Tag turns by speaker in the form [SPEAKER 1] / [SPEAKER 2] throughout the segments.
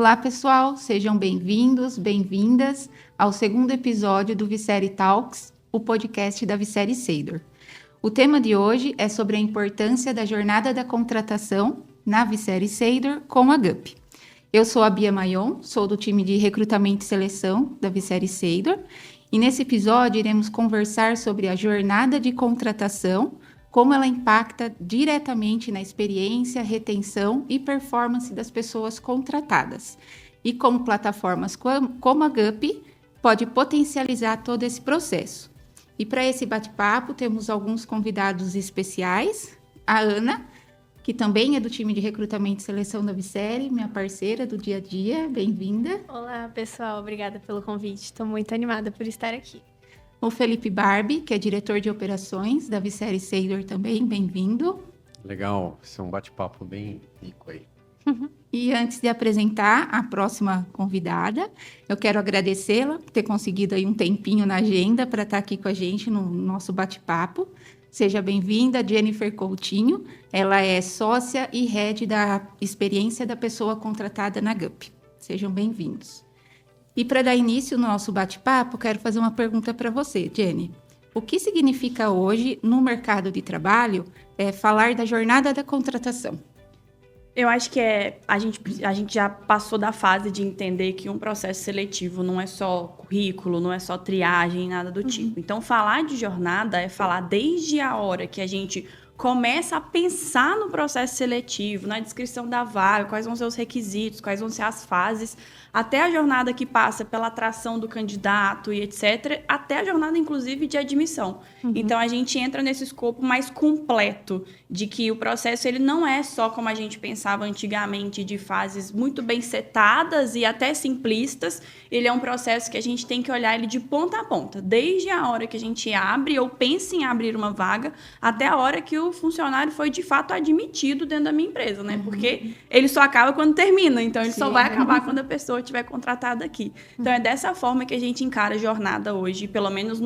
[SPEAKER 1] Olá, pessoal, sejam bem-vindos, bem-vindas ao segundo episódio do Viceri Talks, o podcast da Viceri Seidor. O tema de hoje é sobre a importância da jornada da contratação na Viceri Seidor com a GUP. Eu sou a Bia Mayon, sou do time de recrutamento e seleção da Viceri Seidor, e nesse episódio iremos conversar sobre a jornada de contratação, como ela impacta diretamente na experiência, retenção e performance das pessoas contratadas. E como plataformas como a GUP pode potencializar todo esse processo. E para esse bate-papo temos alguns convidados especiais. A Ana, que também é do time de recrutamento e seleção da Viceri, minha parceira do dia a dia. Bem-vinda.
[SPEAKER 2] Olá, pessoal. Obrigada pelo convite. Estou muito animada por estar aqui.
[SPEAKER 1] O Felipe Barbi, que é diretor de operações da Viceri Seidor também, bem-vindo.
[SPEAKER 3] Legal, esse é um bate-papo bem rico aí.
[SPEAKER 1] E antes de apresentar a próxima convidada, eu quero agradecê-la por ter conseguido aí um tempinho na agenda para estar aqui com a gente no nosso bate-papo. Seja bem-vinda, Jennifer Coutinho. Ela é sócia e head da experiência da pessoa contratada na GUP. Sejam bem-vindos. E para dar início no nosso bate-papo, quero fazer uma pergunta para você, Jenny. O que significa hoje, no mercado de trabalho, falar da jornada da contratação?
[SPEAKER 4] Eu acho que a gente já passou da fase de entender que um processo seletivo não é só currículo, não é só triagem, nada do tipo. Então, falar de jornada é falar desde a hora que a gente começa a pensar no processo seletivo, na descrição da vaga, quais vão ser os requisitos, quais vão ser as fases, até a jornada que passa pela atração do candidato e etc., até a jornada, inclusive, de admissão. Então, a gente entra nesse escopo mais completo de que o processo ele não é só como a gente pensava antigamente, de fases muito bem setadas e até simplistas. Ele é um processo que a gente tem que olhar ele de ponta a ponta, desde a hora que a gente abre ou pensa em abrir uma vaga, até a hora que o funcionário foi, de fato, admitido dentro da minha empresa, né? Porque ele só acaba quando termina, então ele só vai acabar quando a pessoa estiver contratada aqui. Então, é dessa forma que a gente encara a jornada hoje, pelo menos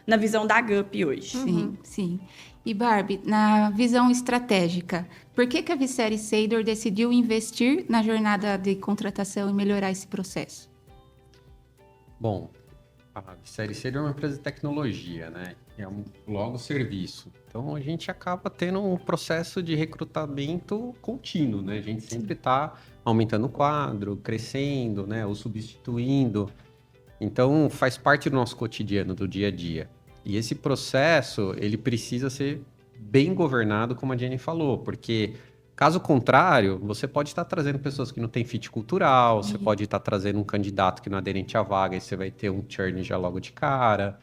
[SPEAKER 4] na visão da GUP hoje.
[SPEAKER 1] Sim, sim. E, Barbie, na visão estratégica, por que a Viceri Seidor decidiu investir na jornada de contratação e melhorar esse processo?
[SPEAKER 3] Bom, a Viceri Seidor é uma empresa de tecnologia, né? É logo serviço. Então, a gente acaba tendo um processo de recrutamento contínuo, né? A gente sempre está aumentando o quadro, crescendo, né? Ou substituindo. Então, faz parte do nosso cotidiano, do dia a dia. E esse processo, ele precisa ser bem governado, como a Jenny falou, porque, caso contrário, você pode estar trazendo pessoas que não têm fit cultural, você pode estar trazendo um candidato que não é aderente à vaga e você vai ter um churn já logo de cara.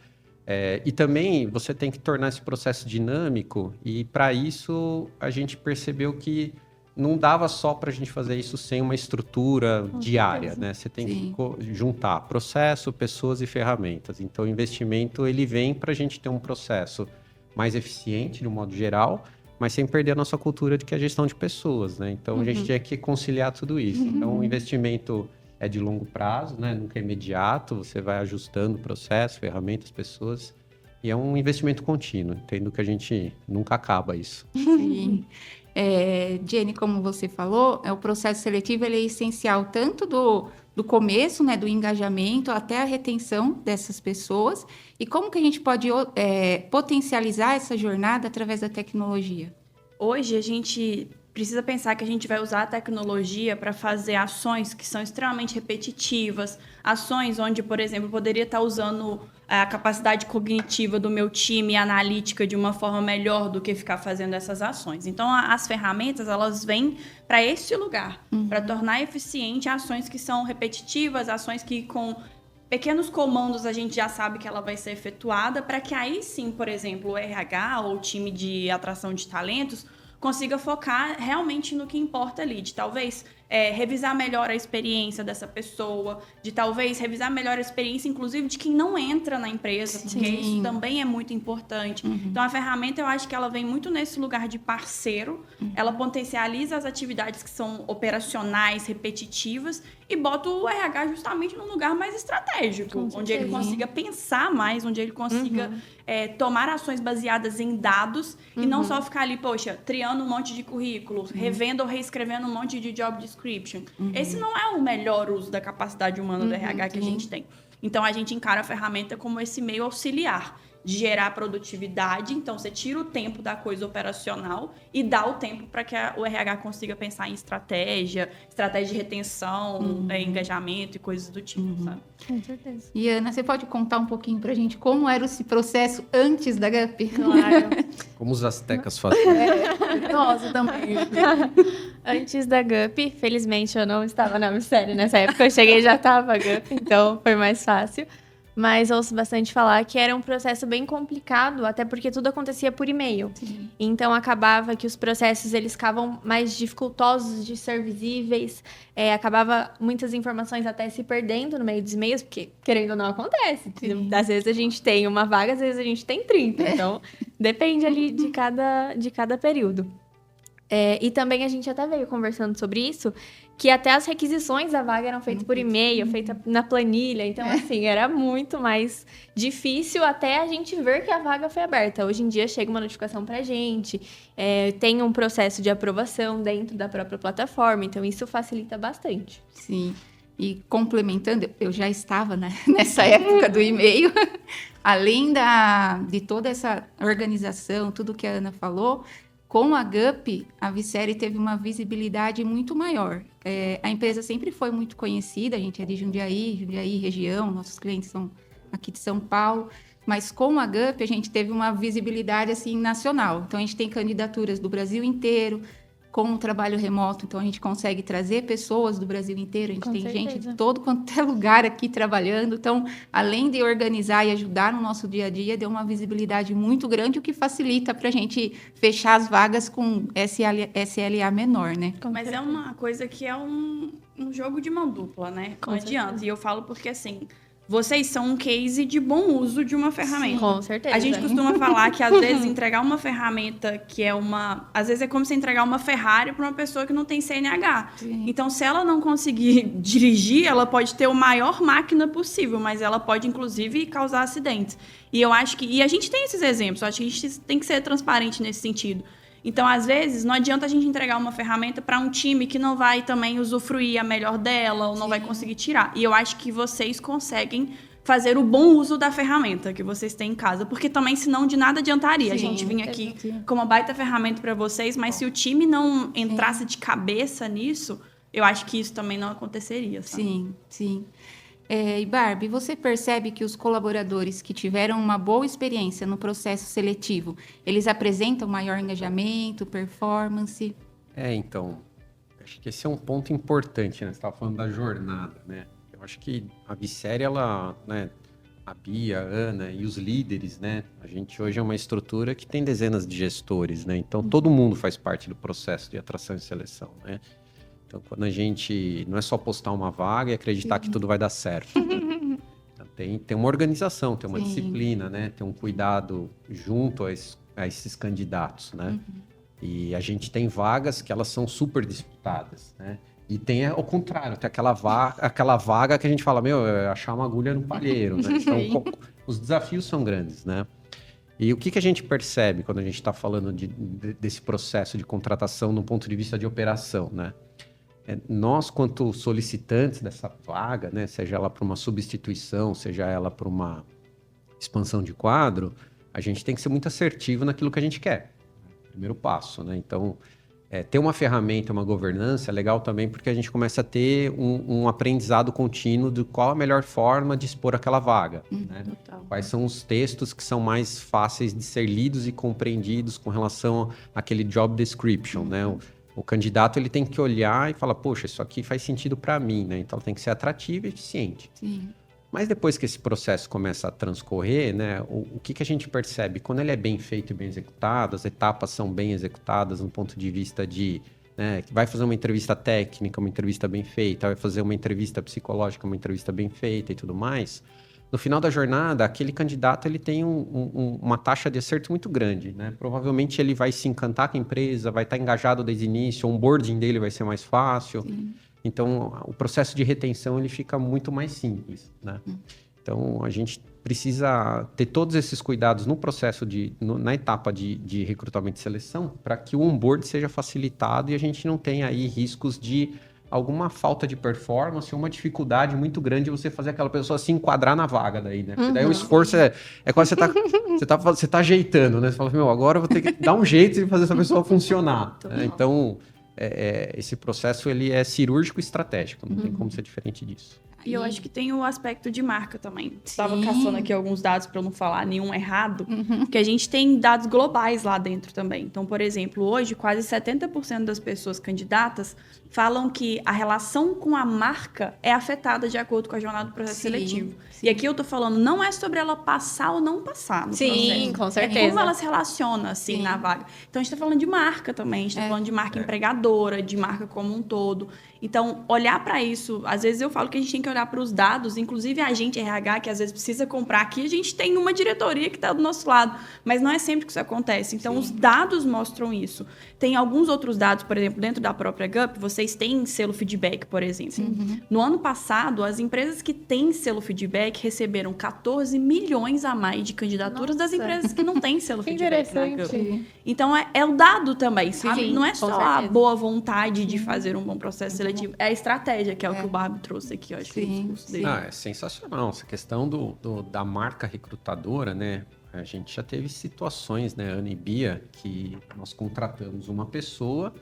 [SPEAKER 3] E também você tem que tornar esse processo dinâmico, e para isso a gente percebeu que não dava só para a gente fazer isso sem uma estrutura diária, né? Você tem que juntar processo, pessoas e ferramentas. Então, o investimento ele vem para a gente ter um processo mais eficiente, de um modo geral, mas sem perder a nossa cultura de que é gestão de pessoas, né? Então, a gente tinha que conciliar tudo isso. Então, o investimento é de longo prazo, né? Nunca é imediato, você vai ajustando o processo, ferramentas, pessoas, e é um investimento contínuo. Entendo que a gente nunca acaba isso.
[SPEAKER 1] Sim. Jenny, como você falou, o processo seletivo ele é essencial tanto do começo, né, do engajamento, até a retenção dessas pessoas. E como que a gente pode potencializar essa jornada através da tecnologia?
[SPEAKER 4] Hoje, a gente precisa pensar que a gente vai usar a tecnologia para fazer ações que são extremamente repetitivas, ações onde, por exemplo, eu poderia estar usando a capacidade cognitiva do meu time analítica de uma forma melhor do que ficar fazendo essas ações. Então, as ferramentas, elas vêm para esse lugar, para tornar eficiente ações que são repetitivas, ações que com pequenos comandos a gente já sabe que ela vai ser efetuada, para que aí sim, por exemplo, o RH ou o time de atração de talentos consiga focar realmente no que importa ali, de talvez revisar melhor a experiência dessa pessoa, de talvez revisar melhor a experiência, inclusive, de quem não entra na empresa, porque isso também é muito importante. Então, a ferramenta, eu acho que ela vem muito nesse lugar de parceiro, ela potencializa as atividades que são operacionais, repetitivas, e bota o RH justamente num lugar mais estratégico, onde ele consiga pensar mais, onde ele consiga tomar ações baseadas em dados e não só ficar ali, poxa, triando um monte de currículos, revendo ou reescrevendo um monte de job description. Esse não é o melhor uso da capacidade humana do RH que a gente tem. Então, a gente encara a ferramenta como esse meio auxiliar de gerar produtividade. Então, você tira o tempo da coisa operacional e dá o tempo para que o RH consiga pensar em estratégia de retenção, engajamento e coisas do tipo, sabe?
[SPEAKER 2] Com certeza.
[SPEAKER 1] E Ana, você pode contar um pouquinho pra gente como era esse processo antes da GUP?
[SPEAKER 2] Claro.
[SPEAKER 3] Como os astecas faziam.
[SPEAKER 1] Nossa, também.
[SPEAKER 2] Antes da GUP, felizmente eu não estava na série nessa época. Eu cheguei e já estava a GUP, então foi mais fácil. Mas ouço bastante falar que era um processo bem complicado, até porque tudo acontecia por e-mail.
[SPEAKER 1] Sim.
[SPEAKER 2] Então, acabava que os processos eles ficavam mais dificultosos de ser visíveis. Acabava muitas informações até se perdendo no meio dos e-mails, porque, querendo ou não, acontece.
[SPEAKER 1] Sim.
[SPEAKER 2] Às vezes a gente tem uma vaga, às vezes a gente tem 30. Então, depende ali de cada período. E também a gente até veio conversando sobre isso, que até as requisições da vaga eram feitas por e-mail, feita na planilha. Então, assim, era muito mais difícil até a gente ver que a vaga foi aberta. Hoje em dia chega uma notificação pra gente, tem um processo de aprovação dentro da própria plataforma, então isso facilita bastante.
[SPEAKER 1] Sim. E complementando, eu já estava nessa época do e-mail, além de toda essa organização, tudo que a Ana falou, com a GUP, a Viceri teve uma visibilidade muito maior. A empresa sempre foi muito conhecida, a gente é de Jundiaí região, nossos clientes são aqui de São Paulo, mas com a GUP a gente teve uma visibilidade assim, nacional. Então a gente tem candidaturas do Brasil inteiro, com o trabalho remoto, então a gente consegue trazer pessoas do Brasil inteiro, a gente tem gente de todo quanto é lugar aqui trabalhando, então além de organizar e ajudar no nosso dia a dia, deu uma visibilidade muito grande, o que facilita para a gente fechar as vagas com SLA menor, né?
[SPEAKER 4] Mas é uma coisa que é um jogo de mão dupla, né? Não adianta. E eu falo porque, assim, vocês são um case de bom uso de uma ferramenta.
[SPEAKER 2] Com certeza.
[SPEAKER 4] A gente costuma falar que, às vezes, entregar uma ferramenta que é uma... Às vezes é como você entregar uma Ferrari para uma pessoa que não tem CNH.
[SPEAKER 1] Sim.
[SPEAKER 4] Então, se ela não conseguir dirigir, ela pode ter a maior máquina possível, mas ela pode, inclusive, causar acidentes. E eu acho que... E a gente tem esses exemplos. Eu acho que a gente tem que ser transparente nesse sentido. Então, às vezes, não adianta a gente entregar uma ferramenta para um time que não vai também usufruir a melhor dela ou não vai conseguir tirar. E eu acho que vocês conseguem fazer o bom uso da ferramenta que vocês têm em casa, porque também, senão, de nada adiantaria. A gente vinha aqui com uma baita ferramenta para vocês, mas se o time não entrasse de cabeça nisso, eu acho que isso também não aconteceria. Sabe?
[SPEAKER 1] Sim. E Barbie, você percebe que os colaboradores que tiveram uma boa experiência no processo seletivo, eles apresentam maior engajamento, performance?
[SPEAKER 3] Então, acho que esse é um ponto importante, né? Você estava falando da jornada, né? Eu acho que a Viceri, ela, né, a Bia, a Ana e os líderes, né? A gente hoje é uma estrutura que tem dezenas de gestores, né? Então, todo mundo faz parte do processo de atração e seleção, né? Então, quando a gente... Não é só postar uma vaga e acreditar que tudo vai dar certo. Né? Então, tem uma organização, tem uma disciplina, né? Tem um cuidado junto a esses candidatos, né? E a gente tem vagas que elas são super disputadas, né? E tem ao contrário, tem aquela vaga que a gente fala, é achar uma agulha no palheiro, né? Então, os desafios são grandes, né? E o que a gente percebe quando a gente está falando desse processo de contratação no ponto de vista de operação, né? Nós, quanto solicitantes dessa vaga, né, seja ela para uma substituição, seja ela para uma expansão de quadro, a gente tem que ser muito assertivo naquilo que a gente quer. Primeiro passo, né? Então, ter uma ferramenta, uma governança é legal também porque a gente começa a ter um aprendizado contínuo de qual a melhor forma de expor aquela vaga. Né? Quais são os textos que são mais fáceis de ser lidos e compreendidos com relação àquele job description, né? O candidato ele tem que olhar e falar, poxa, isso aqui faz sentido para mim, né? Então tem que ser atrativo e eficiente.
[SPEAKER 1] Sim.
[SPEAKER 3] Mas depois que esse processo começa a transcorrer, né, o que a gente percebe? Quando ele é bem feito e bem executado, as etapas são bem executadas no ponto de vista de, né, vai fazer uma entrevista técnica, uma entrevista bem feita, vai fazer uma entrevista psicológica, uma entrevista bem feita e tudo mais. No final da jornada, aquele candidato ele tem uma taxa de acerto muito grande, né? Provavelmente ele vai se encantar com a empresa, vai estar engajado desde o início, o onboarding dele vai ser mais fácil. Sim. Então, o processo de retenção ele fica muito mais simples, né? Então, a gente precisa ter todos esses cuidados no processo na etapa de recrutamento e seleção para que o onboard seja facilitado e a gente não tenha aí riscos de alguma falta de performance ou uma dificuldade muito grande você fazer aquela pessoa se enquadrar na vaga daí, né? Porque daí o esforço é quando você tá ajeitando, né? Você fala, meu, agora eu vou ter que dar um jeito de fazer essa pessoa funcionar. Né? Então, esse processo ele é cirúrgico e estratégico, não tem como ser diferente disso.
[SPEAKER 4] E eu acho que tem o aspecto de marca também. Estava caçando aqui alguns dados para eu não falar nenhum errado, porque a gente tem dados globais lá dentro também. Então, por exemplo, hoje quase 70% das pessoas candidatas falam que a relação com a marca é afetada de acordo com a jornada do processo seletivo. E aqui eu tô falando, não é sobre ela passar ou não passar no processo.
[SPEAKER 2] Com certeza.
[SPEAKER 4] É como ela se relaciona, assim, na vaga. Então, a gente tá falando de marca também. A gente tá falando de marca empregadora, de marca como um todo. Então, olhar para isso, às vezes eu falo que a gente tem que olhar para os dados, inclusive a gente, RH, que às vezes precisa comprar aqui, a gente tem uma diretoria que está do nosso lado, mas não é sempre que isso acontece. Então, os dados mostram isso. Tem alguns outros dados, por exemplo, dentro da própria GUP, vocês têm selo feedback, por exemplo. No ano passado, as empresas que têm selo feedback receberam 14 milhões a mais de candidaturas das empresas que não têm selo feedback na GUP. Então, é o dado também, sabe? Não é só a boa vontade de fazer um bom processo seletivo, é a estratégia, que é o que o Barbie trouxe aqui, eu acho que
[SPEAKER 3] é sensacional. Essa questão da marca recrutadora, né? A gente já teve situações, né, Ana e Bia, que nós contratamos uma pessoa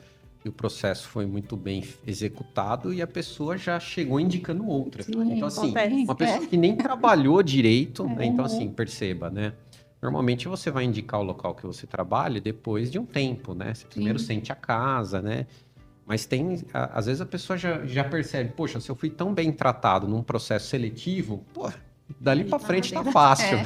[SPEAKER 3] e o processo foi muito bem executado e a pessoa já chegou indicando outra. Então, assim, uma pessoa que nem trabalhou direito, né? Então, assim, perceba, né? Normalmente você vai indicar o local que você trabalha depois de um tempo, né? Você primeiro sente a casa, né? Mas às vezes a pessoa já percebe, poxa, se eu fui tão bem tratado num processo seletivo, pô, dali para frente tá fácil.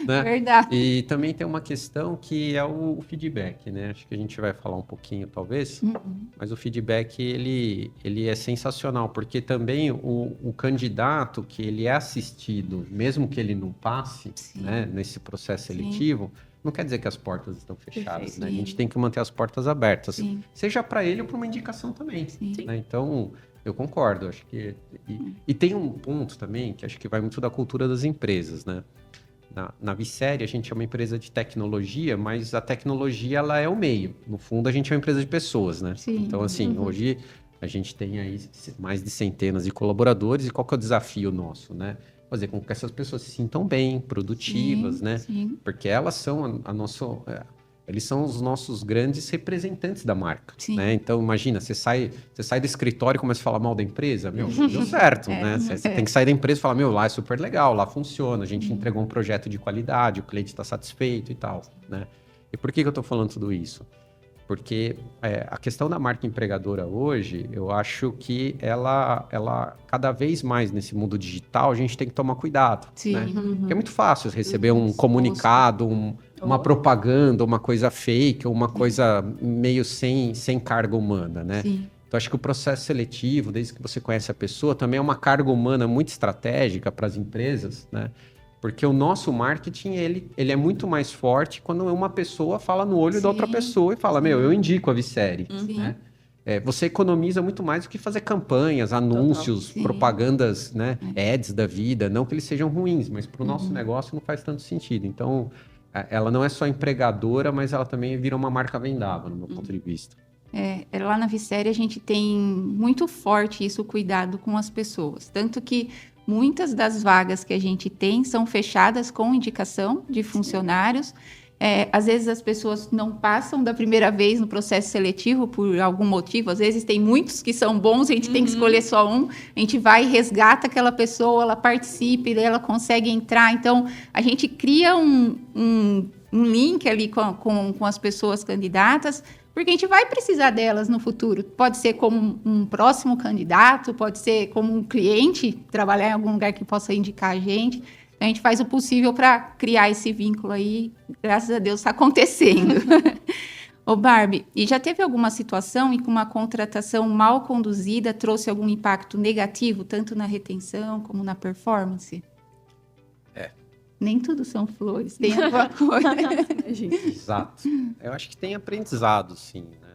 [SPEAKER 3] Né?
[SPEAKER 1] Verdade.
[SPEAKER 3] E também tem uma questão que é o feedback, né? Acho que a gente vai falar um pouquinho, talvez, mas o feedback, ele é sensacional, porque também o candidato que ele é assistido, mesmo que ele não passe, né, nesse processo seletivo, não quer dizer que as portas estão fechadas, né? A gente tem que manter as portas abertas, seja para ele ou para uma indicação também. Né? Então, eu concordo, acho que... E tem um ponto também, que acho que vai muito da cultura das empresas, né? Na Viceri, a gente é uma empresa de tecnologia, mas a tecnologia, ela é o meio. No fundo, a gente é uma empresa de pessoas, né? Então, assim, hoje a gente tem aí mais de centenas de colaboradores, e qual que é o desafio nosso, né? Fazer com que essas pessoas se sintam bem, produtivas, né? Porque elas são eles são os nossos grandes representantes da marca, né? Então, imagina, você sai do escritório e começa a falar mal da empresa, meu, não deu certo, né? Você tem que sair da empresa e falar, meu, lá é super legal, lá funciona, a gente entregou um projeto de qualidade, o cliente está satisfeito e tal, né? E por que eu estou falando tudo isso? Porque a questão da marca empregadora hoje, eu acho que ela cada vez mais nesse mundo digital, a gente tem que tomar cuidado, né? Porque é muito fácil receber um comunicado, uma propaganda, uma coisa fake, ou uma coisa meio sem carga humana, né? Então, acho que o processo seletivo, desde que você conhece a pessoa, também é uma carga humana muito estratégica para as empresas, né? Porque o nosso marketing, ele é muito mais forte quando uma pessoa fala no olho da outra pessoa e fala, meu, eu indico a Viceri, né? Você economiza muito mais do que fazer campanhas, anúncios, propagandas, né? Ads da vida, não que eles sejam ruins, mas para o nosso negócio não faz tanto sentido. Então, ela não é só empregadora, mas ela também vira uma marca vendável, no meu ponto de vista.
[SPEAKER 1] Lá na Viceri a gente tem muito forte isso, o cuidado com as pessoas. Tanto que muitas das vagas que a gente tem são fechadas com indicação de funcionários. Às vezes as pessoas não passam da primeira vez no processo seletivo por algum motivo. Às vezes tem muitos que são bons, a gente tem que escolher só um. A gente vai e resgata aquela pessoa, ela participa, ela consegue entrar. Então, a gente cria um link ali com as pessoas candidatas, porque a gente vai precisar delas no futuro. Pode ser como um próximo candidato, pode ser como um cliente, trabalhar em algum lugar que possa indicar a gente. A gente faz o possível para criar esse vínculo aí. Graças a Deus está acontecendo. Ô Barbie, e já teve alguma situação em que uma contratação mal conduzida trouxe algum impacto negativo, tanto na retenção como na performance? Nem tudo são flores, tem alguma coisa.
[SPEAKER 3] Exato. Eu acho que tem aprendizado, sim, né?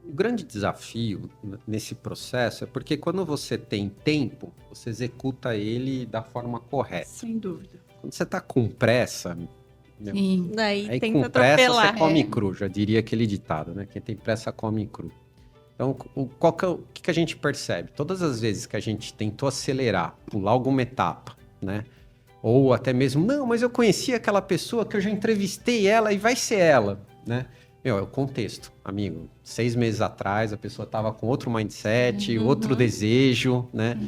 [SPEAKER 3] O grande desafio nesse processo é porque quando você tem tempo, você executa ele da forma correta.
[SPEAKER 4] Sem dúvida.
[SPEAKER 3] Quando você está com pressa,
[SPEAKER 1] Sim.
[SPEAKER 2] Daí
[SPEAKER 3] aí
[SPEAKER 2] tenta
[SPEAKER 3] com pressa
[SPEAKER 2] atropelar.
[SPEAKER 3] você come cru, já diria aquele ditado, né? Quem tem pressa come cru. Então, o que a gente percebe? Todas as vezes que a gente tentou acelerar, pular alguma etapa, né? Ou até mesmo, não, mas eu conheci aquela pessoa que eu já entrevistei ela e vai ser ela, né? É o contexto, amigo. 6 meses atrás, a pessoa estava com outro mindset, outro desejo, né?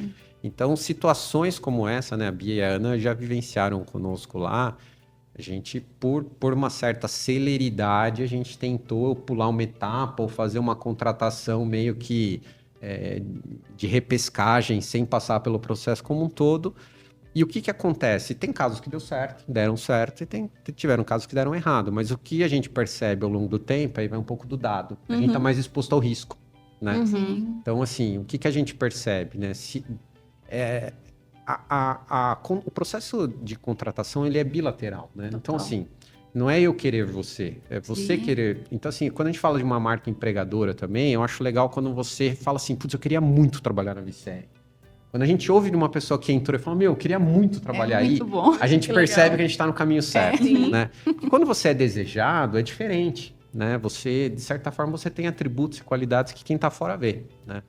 [SPEAKER 3] Então, situações como essa, né? A Bia e a Ana já vivenciaram conosco lá. A gente, por uma certa celeridade, a gente tentou pular uma etapa ou fazer uma contratação meio que de repescagem, sem passar pelo processo como um todo. E o que acontece? Tem casos que deram certo, e tiveram casos que deram errado. Mas o que a gente percebe ao longo do tempo, aí vai um pouco do dado. A gente está mais exposto ao risco, né?
[SPEAKER 1] Sim.
[SPEAKER 3] Então, assim, o que a gente percebe, né? O processo de contratação, ele é bilateral, né? Então, assim, não é eu querer você, é você
[SPEAKER 1] Sim.
[SPEAKER 3] querer. Então, assim, quando a gente fala de uma marca empregadora também, eu acho legal quando você fala assim, putz, eu queria muito trabalhar na Vicere. Quando a gente ouve de uma pessoa que entrou e fala, meu, eu queria muito trabalhar aí,
[SPEAKER 1] muito bom.
[SPEAKER 3] a gente
[SPEAKER 4] Que
[SPEAKER 3] percebe
[SPEAKER 4] legal.
[SPEAKER 3] que a gente está no caminho certo, né? E quando você é desejado, é diferente, né? Você, de certa forma, você tem atributos e qualidades que quem está fora vê, né?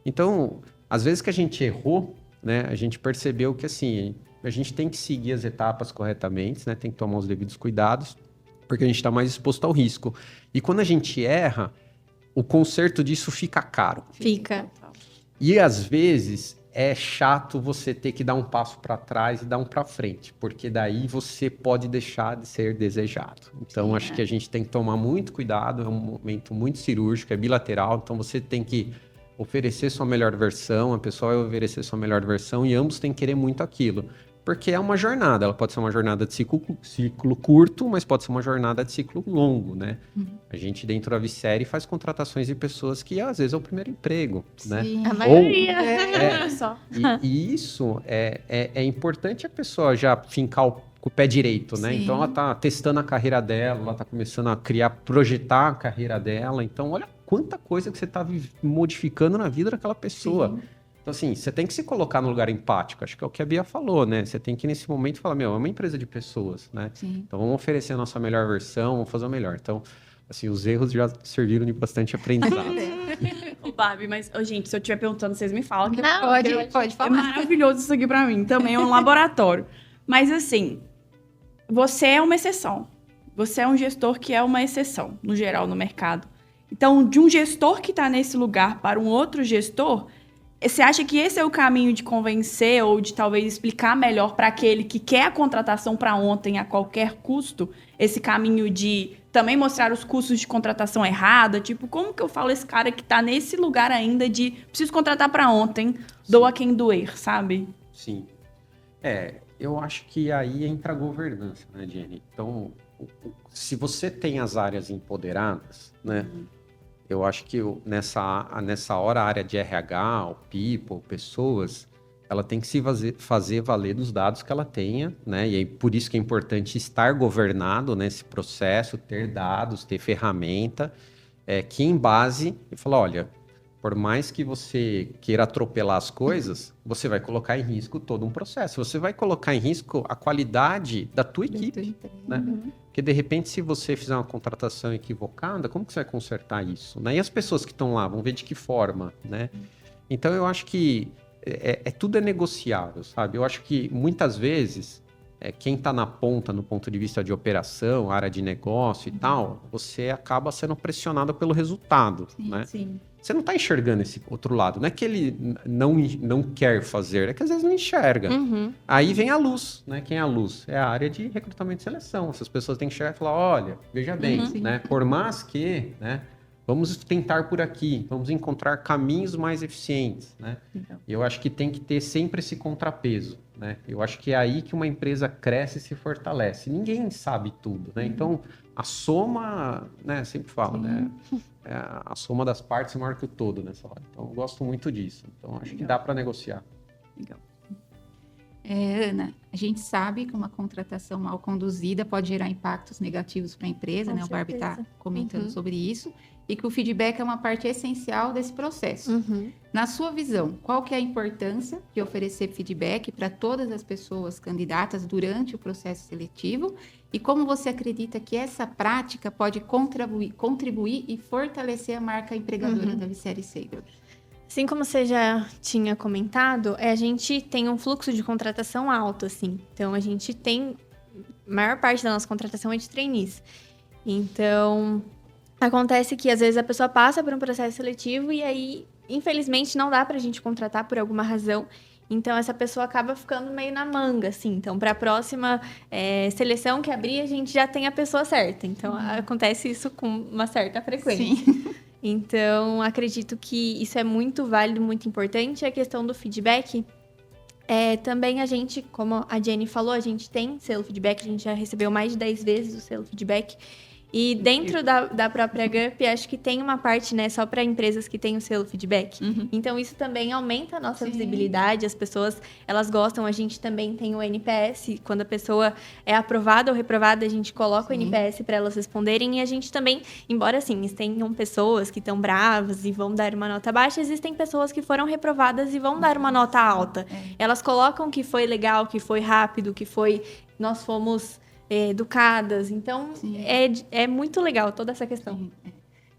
[SPEAKER 3] Então, às vezes que a gente errou, né? A gente percebeu que, assim, a gente tem que seguir as etapas corretamente, né? Tem que tomar os devidos cuidados, porque a gente está mais exposto ao risco. E quando a gente erra, o conserto disso fica caro.
[SPEAKER 2] Fica.
[SPEAKER 3] E às vezes é chato você ter que dar um passo para trás e dar um para frente, porque daí você pode deixar de ser desejado. Então, acho que a gente tem que tomar muito cuidado, é um momento muito cirúrgico, é bilateral, então você tem que oferecer sua melhor versão, a pessoa vai oferecer sua melhor versão e ambos têm que querer muito aquilo. Porque é uma jornada, ela pode ser uma jornada de ciclo curto, mas pode ser uma jornada de ciclo longo, né? A gente dentro da Vicere faz contratações de pessoas que às vezes é o primeiro emprego, né?
[SPEAKER 1] Sim.
[SPEAKER 2] A maioria.
[SPEAKER 4] Só.
[SPEAKER 3] E isso é importante a pessoa já fincar com o pé direito, né?
[SPEAKER 1] Sim.
[SPEAKER 3] Então ela tá testando a carreira dela, ela tá começando a projetar a carreira dela. Então olha quanta coisa que você tá modificando na vida daquela pessoa.
[SPEAKER 1] Sim.
[SPEAKER 3] Então assim, você tem que se colocar no lugar empático. Acho que é o que a Bia falou, né? Você tem que nesse momento falar, meu, é uma empresa de pessoas, né?
[SPEAKER 1] Sim.
[SPEAKER 3] Então vamos oferecer a nossa melhor versão, vamos fazer o melhor. Então, assim, os erros já serviram de bastante aprendizado.
[SPEAKER 4] Ô, Barbie, mas, ô, gente, se eu estiver perguntando, vocês me falam. Que
[SPEAKER 2] Não,
[SPEAKER 1] Pode
[SPEAKER 4] é
[SPEAKER 1] falar.
[SPEAKER 4] maravilhoso isso aqui pra mim. Também é um laboratório. Mas, assim, você é uma exceção. Você é um gestor que é uma exceção, no geral, no mercado. Então, de um gestor que tá nesse lugar para um outro gestor, você acha que esse é o caminho de convencer ou de talvez explicar melhor para aquele que quer a contratação para ontem a qualquer custo? Esse caminho de também mostrar os custos de contratação errada? Tipo, como que eu falo esse cara que tá nesse lugar ainda de preciso contratar para ontem, doa quem doer, sabe?
[SPEAKER 3] Sim. Eu acho que aí entra a governança, né, Jenny? Então, se você tem as áreas empoderadas, né? Eu acho que nessa hora a área de RH, o people, pessoas, ela tem que se fazer valer dos dados que ela tenha, né? E aí, por isso que é importante estar governado nesse processo, ter dados, ter ferramenta, que em base e falar, olha, por mais que você queira atropelar as coisas, você vai colocar em risco todo um processo. Você vai colocar em risco a qualidade da tua equipe, né? Porque, de repente, se você fizer uma contratação equivocada, como que você vai consertar isso? Né? E as pessoas que estão lá vão ver de que forma, né? Então, eu acho que tudo é negociável, sabe? Eu acho que, muitas vezes, quem está na ponta, no ponto de vista de operação, área de negócio e tal, você acaba sendo pressionado pelo resultado, né?
[SPEAKER 1] Sim.
[SPEAKER 3] Você não está enxergando esse outro lado. Não é que ele não quer fazer, é que às vezes não enxerga. Aí vem a luz, né? Quem é a luz? É a área de recrutamento e seleção. Essas pessoas têm que enxergar e falar, olha, veja bem, né? Por mais que, né? Vamos tentar por aqui, vamos encontrar caminhos mais eficientes, né? E eu acho que tem que ter sempre esse contrapeso, né? Eu acho que é aí que uma empresa cresce e se fortalece. Ninguém sabe tudo, né? Então, a soma, né? Sempre falo, né? A soma das partes é maior que o todo nessa hora. Então, eu gosto muito disso. Então, acho que dá para negociar.
[SPEAKER 1] Legal. Ana, a gente sabe que uma contratação mal conduzida pode gerar impactos negativos para a empresa,
[SPEAKER 2] Com
[SPEAKER 1] né? O Barbie está
[SPEAKER 2] certeza.
[SPEAKER 1] comentando sobre isso, e que o feedback é uma parte essencial desse processo.
[SPEAKER 2] Uhum.
[SPEAKER 1] Na sua visão, qual que é a importância de oferecer feedback para todas as pessoas candidatas durante o processo seletivo? E como você acredita que essa prática pode contribuir e fortalecer a marca empregadora da Vicere Seidor?
[SPEAKER 2] Assim como você já tinha comentado, a gente tem um fluxo de contratação alto, assim. Então, a gente tem... A maior parte da nossa contratação é de trainees. Então, acontece que, às vezes, a pessoa passa por um processo seletivo e aí, infelizmente, não dá pra gente contratar por alguma razão. Então, essa pessoa acaba ficando meio na manga, assim. Então, para a próxima seleção que abrir, a gente já tem a pessoa certa. Então, acontece isso com uma certa frequência.
[SPEAKER 1] Sim.
[SPEAKER 2] Então, acredito que isso é muito válido, muito importante. A questão do feedback, também a gente, como a Jenny falou, a gente tem selo feedback, a gente já recebeu mais de 10 vezes o selo feedback. E dentro da própria GUP, acho que tem uma parte, né, só para empresas que têm o selo feedback.
[SPEAKER 1] Uhum.
[SPEAKER 2] Então, isso também aumenta a nossa
[SPEAKER 1] Sim.
[SPEAKER 2] visibilidade, as pessoas, elas gostam, a gente também tem o NPS, quando a pessoa é aprovada ou reprovada, a gente coloca o NPS para elas responderem, e a gente também, embora assim, tenham pessoas que estão bravas e vão dar uma nota baixa, existem pessoas que foram reprovadas e vão dar uma nota alta. Elas colocam que foi legal, que foi rápido, nós fomos... educadas, então é muito legal toda essa questão.
[SPEAKER 1] Sim.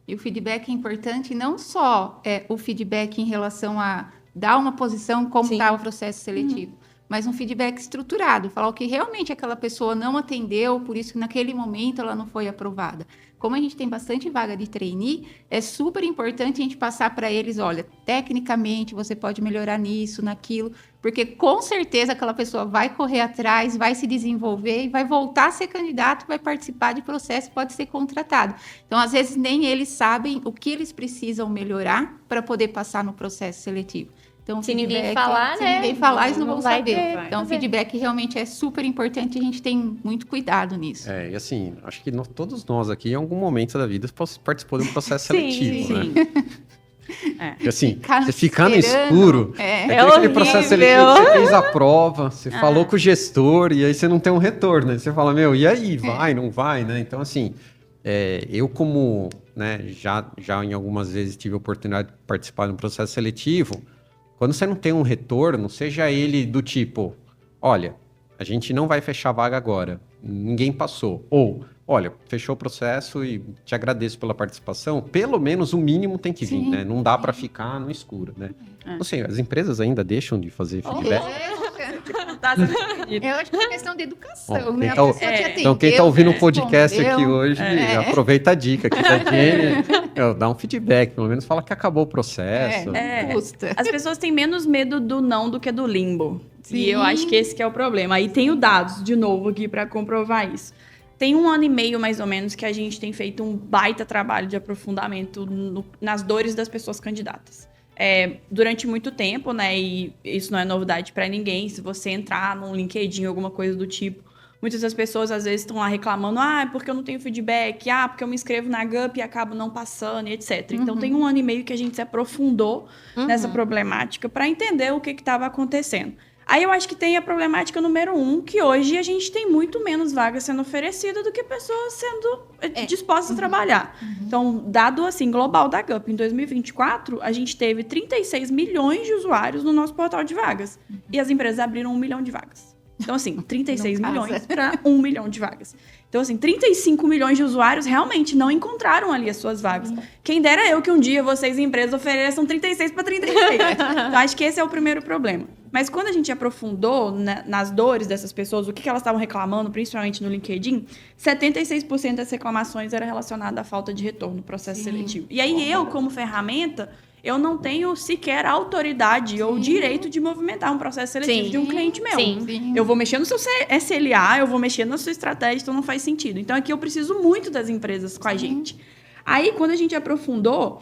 [SPEAKER 1] E o feedback é importante, não só o feedback em relação a dar uma posição como
[SPEAKER 2] Sim.
[SPEAKER 1] está o processo seletivo, mas um feedback estruturado, falar o que realmente aquela pessoa não atendeu, por isso que naquele momento ela não foi aprovada. Como a gente tem bastante vaga de trainee, é super importante a gente passar para eles, olha, tecnicamente você pode melhorar nisso, naquilo, porque com certeza aquela pessoa vai correr atrás, vai se desenvolver e vai voltar a ser candidato, vai participar de processo, pode ser contratado. Então, às vezes, nem eles sabem o que eles precisam melhorar para poder passar no processo seletivo. Então,
[SPEAKER 2] Se ninguém falar,
[SPEAKER 1] se
[SPEAKER 2] né?
[SPEAKER 1] ninguém falar, eles não vão
[SPEAKER 2] vai
[SPEAKER 1] saber.
[SPEAKER 2] ter,
[SPEAKER 1] Então, o feedback realmente é super importante e a gente tem muito cuidado nisso.
[SPEAKER 3] E assim, acho que todos nós aqui, em algum momento da vida, participou de um processo
[SPEAKER 2] Sim,
[SPEAKER 3] seletivo, né?
[SPEAKER 4] Sim.
[SPEAKER 3] Porque assim,
[SPEAKER 1] Ficar
[SPEAKER 3] você ficar no
[SPEAKER 1] esperando,
[SPEAKER 3] escuro,
[SPEAKER 1] é
[SPEAKER 3] aquele processo seletivo,
[SPEAKER 2] horrível.
[SPEAKER 3] você fez a prova, você falou com o gestor, e aí você não tem um retorno, né? Você fala, meu, e aí, vai, não vai, né? Então, assim, eu como, né, já em algumas vezes tive a oportunidade de participar de um processo seletivo, quando você não tem um retorno, seja ele do tipo, olha, a gente não vai fechar a vaga agora, ninguém passou. Ou, olha, fechou o processo e te agradeço pela participação, pelo menos o mínimo tem que vir, né? Não dá para ficar no escuro, né? Não sei, as empresas ainda deixam de fazer feedback?
[SPEAKER 1] Eu acho que é uma questão de educação,
[SPEAKER 3] Bom,
[SPEAKER 1] né?
[SPEAKER 3] quem
[SPEAKER 1] A
[SPEAKER 3] tá-
[SPEAKER 1] pessoa te
[SPEAKER 3] Então, quem está
[SPEAKER 1] atendeu,
[SPEAKER 3] ouvindo o podcast aqui
[SPEAKER 1] respondeu.
[SPEAKER 3] hoje, aproveita a dica aqui da Jenny, dá um feedback, pelo menos fala que acabou o processo.
[SPEAKER 1] Custa.
[SPEAKER 4] As pessoas têm menos medo do não do que do limbo.
[SPEAKER 1] Sim.
[SPEAKER 4] E eu acho que esse que é o problema. Aí tenho dados, de novo, aqui para comprovar isso. Tem 1 ano e meio, mais ou menos, que a gente tem feito um baita trabalho de aprofundamento nas dores das pessoas candidatas. Durante muito tempo, né, e isso não é novidade para ninguém, se você entrar num LinkedIn, alguma coisa do tipo, muitas das pessoas às vezes estão lá reclamando, é porque eu não tenho feedback, porque eu me inscrevo na GUP e acabo não passando, e etc. Então tem 1 ano e meio que a gente se aprofundou nessa problemática para entender o que estava acontecendo. Aí eu acho que tem a problemática número 1, que hoje a gente tem muito menos vagas sendo oferecidas do que pessoas sendo dispostas a trabalhar. Então, dado assim, global da GUP, em 2024, a gente teve 36 milhões de usuários no nosso portal de vagas. E as empresas abriram 1 milhão de vagas. Então, assim, 36
[SPEAKER 1] Não casa.
[SPEAKER 4] milhões para 1 milhão de vagas. Então, assim, 35 milhões de usuários realmente não encontraram ali as suas vagas. Quem dera eu que um dia vocês, empresas, ofereçam 36 para 36. Então, acho que esse é o primeiro problema. Mas quando a gente aprofundou nas dores dessas pessoas, o que elas estavam reclamando, principalmente no LinkedIn, 76% das reclamações era relacionada à falta de retorno no processo seletivo. E aí eu, como ferramenta, eu não tenho sequer autoridade ou direito de movimentar um processo seletivo de um cliente meu.
[SPEAKER 2] Sim.
[SPEAKER 4] Eu vou mexer no seu SLA, eu vou mexer na sua estratégia, então não faz sentido. Então aqui eu preciso muito das empresas com a gente. Aí, quando a gente aprofundou,